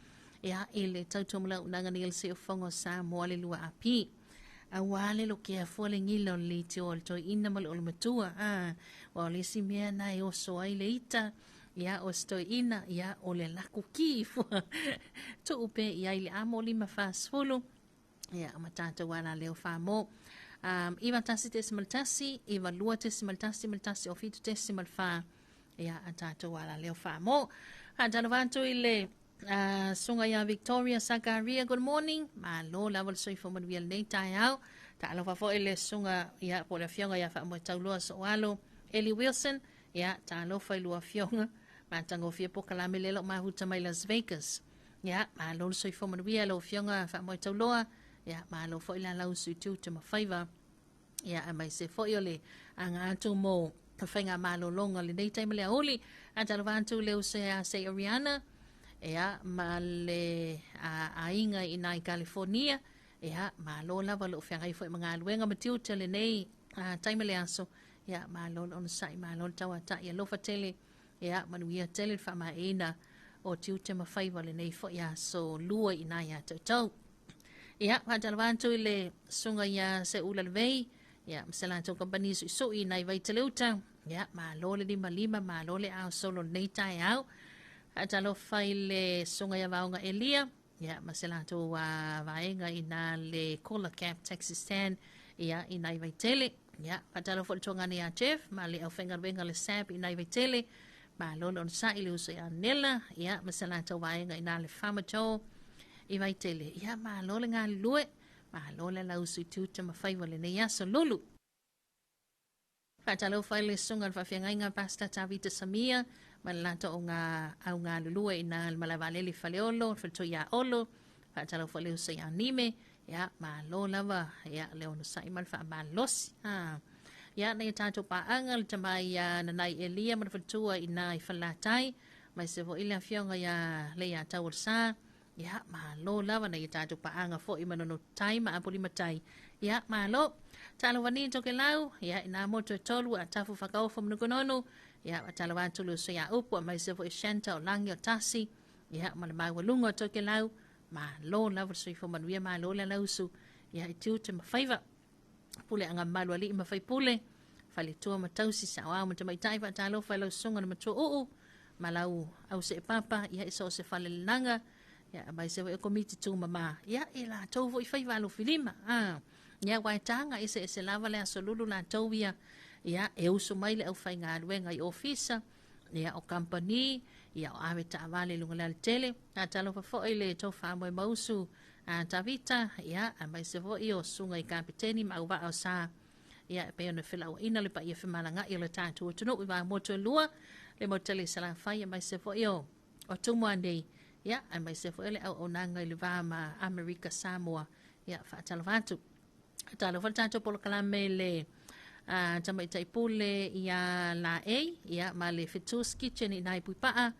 Ea ele tautomula unanga ni el se o fongo Samoa le lua api. A wale lo ke a fole ngilo le te o le toi ina ma le o le matua. Wa le si mea na e o soa i le ita. Ia o stoi ina, ia o le laku ki fua. To upe ia ile amo lima fas fulu. Ia matata wana leo famo. Iwa tasi tesimal tasi, iwa lua tesimal tasi o fitu tesimal fa. Ia atata wala leo famo. Hadalavanto ile sunga ya Victoria Sakaria, good morning. Malo lawal soi foman wiel nei tayau. Talofa fo ile sunga ya pola fionga ya fa mo taulua so walo. Eli Wilson, ya talofa ilua fionga. Mantango fia pokalame lelo mahuta mai Las Vegas. Ya malo soi foman wiel o fionga fa mo taulua. Ya malo fo ila lau suitu te mawhaiva. Ya mai se fo iole anga atu mo whainga malo longa le nei taime le aoli. Antalavantu leo se Ariana. Ea ma le ainga I nai California. Ea ma lo lava lo whiangai fo I mga aluenga matiu tele nei taime le aso. Ea ma lo on sai ma lo tawa ta ia lofa tele. Ea manuia tele whama eina o tiu te mawhaiva le nei fo ia so lua I nai a tau. Ia, Hadalavantu le sunga ia se ula levei. Ia, msalato company so I nai vai teleuta. Ia, ma lo le lima ma lo le au solo nei tai au. Hadalofa le sunga ia vaunga Elia. Ia, msalato vaenga ina le Cola Cap Taxi Stand. Ia, I nai vai tele. Ia, hadalofa le tongani a Jeff. Ma le au whenga le sap I nai vai tele. Malo le sa ile uso ya nela ia masala to vai ngai na le famato I vai tele ia malo le nga lue malo le la uso tu te mafai wale ne ia so lulu Talofa le sunga fa fianga nga pasta Tavita Samia malato o nga lulu ina malavale le faleolo falto ya olo Talofa le uso ya nime ya malo lava ya le ono sai mal fa malos ya na tato pa angal tamai ya nanai elia man fatua ina ifalatai mai se vo ile afionga ya le ya tawsa ya malo lava na tato pa anga fo I manono time apoli matai ya malo talo wani to ke lau ya ina moto tolu atafu fakao fo mnukonono ya talo watu lu so ya upo mai se vo shanta langyo tasi ya malmai walungo to ke lau malo lava so fo manuia malo la lausu ya itu te favor pule anga malu ali ma fai pule fale tua matausi sawa mo te mai tai fa talo fa lo sunga na mato o malau au se papa ya iso se fale langa ya mai se e komiti tu mama ya ila to vo fai valo filima ya wa tanga ise se lava le asolulu la tovia ya e uso mai le au fai nga wenga I ofisa ya o company ya o ave ta vale lunga le tele na talo fa fo ile to fa mo mausu Tavita ya mai se vo io sunga I kapiteni ma uva o sa ya pe ona fila o ina le pa ia femalanga I le tatu to no uva moto lua le motele sala fai mai se vo io o tumo ande ya mai se vo ele o nanga le va ma America Samoa ya fa talvatu talo fa tanto por kala mele tamai tai pule ya la ya ma le fitus kitchen ina ipupaa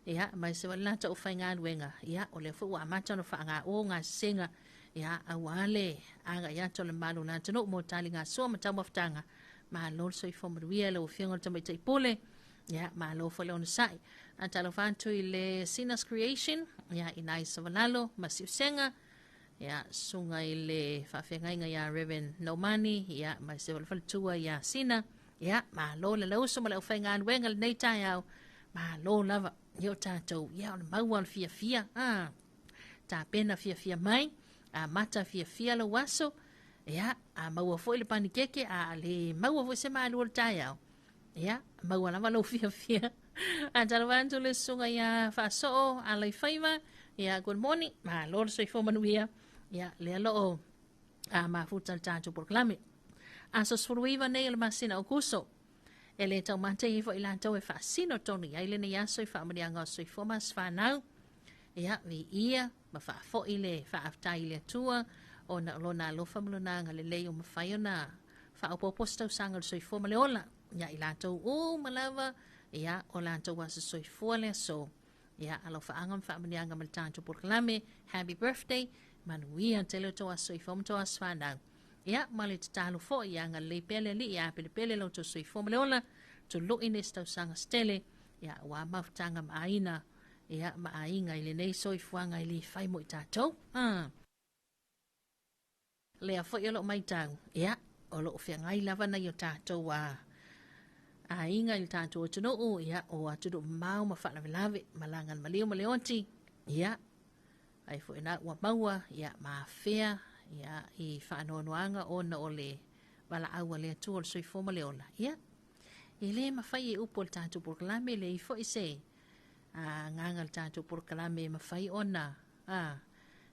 ya mai se wala ta o fainga wenga ya o le fu wa ma tano fa nga o nga singa ya awale anga ya to le malu na tano mo tali nga so ma tamo ftanga ma lo so I fo mo wiele o fingo tamai tai pule ya ma lo fo le on sai antalo fanto ile Sinas Creation ya inai savalalo masiusenga ya sunga ile fa fenga ya Reverend Nomani ya mai se wala tua ya Sina ya ma lo le lo so ma le fainga wenga le nei tai au ma lo lava yo tato ya mauan fia ta pena fia mai mata fia lo waso ya maua foi le panikeke le maua foi se malu tayao ya maua lava lo fia talo le sunga ya fa so ala faiva ya good morning ma lord so fo manuia ya le lo ma futa tato proclame aso sfuiva ne le masina okuso ele tau mate I fo ila tau e fasino toni ai le ne ya so fa mani anga so fo mas fa nau ya vi ia ma fa fo ile fa afta ile tua ona lona lo fa mlona nga le le o mafaiona fa o posto sanga so fo male ola ya ila tau o malava ya ola tau was so fo le so ya alo fa angam fa mani anga mal tanto por klame happy birthday manuia tele to so fo mto as fa nau ya mali talo fo ya nga le pele li ya pele lo to so fo male ola to lo inesta sanga stele ya wa maftanga maina ya mainga ile nei so ifuanga ile fai mo tato le fo yo lo mai tang ya o lo fianga ile lava na yo tato wa ainga ile tato to no ya o atu do mau ma fa lave malangan malio maleonti ya ai fo ina wa maua ya ma fea ya I fa no noanga ona ole bala awa le tu so ifo maleola ya ile ma fai upol tato por klame le ifo ise ngangal tato por klame ma fai ona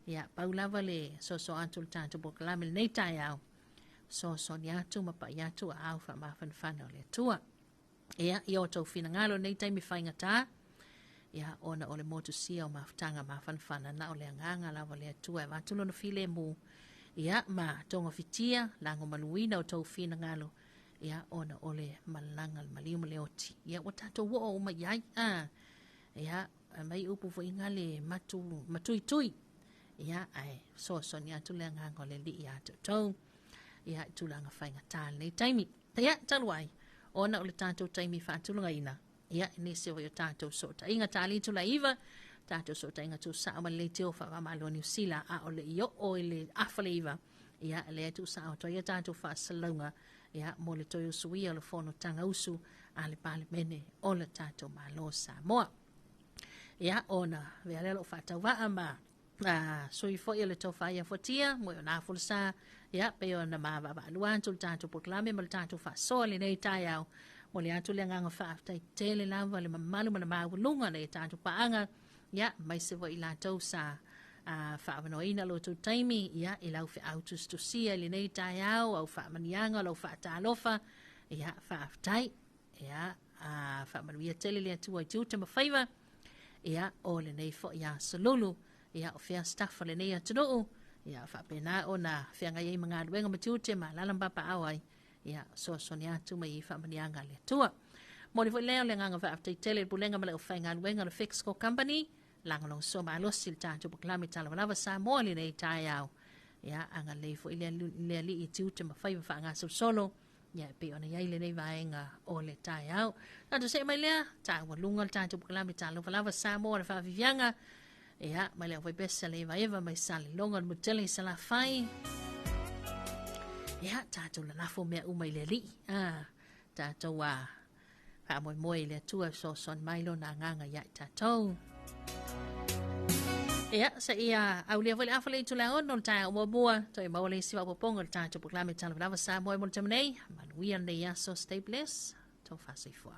ya paula vale so antul tato por klame nei tayao so nyatu ma pa yatu au fa ma fan le tua ya yo to fina ngalo nei tai mi fai ngata ya ona ole moto sia ma ftanga ma fan na ole nganga la vale tua ma tulo no file mu ya ma tonga fitia lango maluina o to fina ngalo ya ona ole malangal maliu leoti ya watato wo ma yai ya mai upu fo ingale matui tui ya ai so nya tu le nganga le li ya to ya tu langa fainga tal nei taimi ya talwai ona ole tato taimi fa tu ngaina ya ni se yo tato so ta inga tali tu la iva tato so ta inga tu sa ma le teo fa ma lo New Zealand ole yo ole afaliva ya le tu sa to ya tato fa salonga ya mole to yo suia le fono tanga usu ale pale mene ole tato ma lo Samoa ya ona vele lo fata wa ama so ifo ile to fa ya fotia mo na fulsa ya pe ona ma ba luan tu tato proclame mal tato fa sole nei tayao mo le atu le nganga fa tai tele lava le mamalu mana maulunga le tātou paanga ia mai se wa ila tau sa fa avanoina lo tu taimi ia i lau fe autus tu sia le nei tai au au fa manianga lo fa talofa ia fa aftai ia fa manuia tele le atu ai tu te mawhaiva ia o le nei fo ia salulu ia o fea staff le nei atu no ia fa pena ona fea ngai mga duenga matiu te ma lalamba pa awai ia so sonia tu mai fa manianga le tua mo le fo leo le nganga fa aftai tele bulenga male o fa ngai duenga le fix co company langolong so ma losil tātou paklami Talofa Samoa li nei tai au. Ia, anga leifo ili li i tiu te mawhaiva wha ngā solo. Ia, pe ona iai le nei vaenga o le tai au. Tātou se mai lea, tāua lunga tātou paklami Talofa Samoa le whaavivianga. Ia, mai lea vai besa le vaeva mai sali longa le mutele sa la whai. Ia, tātou la lafo mea umai le li. Tātou wha moi le tua so son mailo na nganga ia tātou. Ia, sa ia au lea wale awhale tu lea ono tae o mua toi maule siwa poponga tae tu proklame Talofa Samoa mo le tamanei manuia nei aso stay blessed tau whasei fua.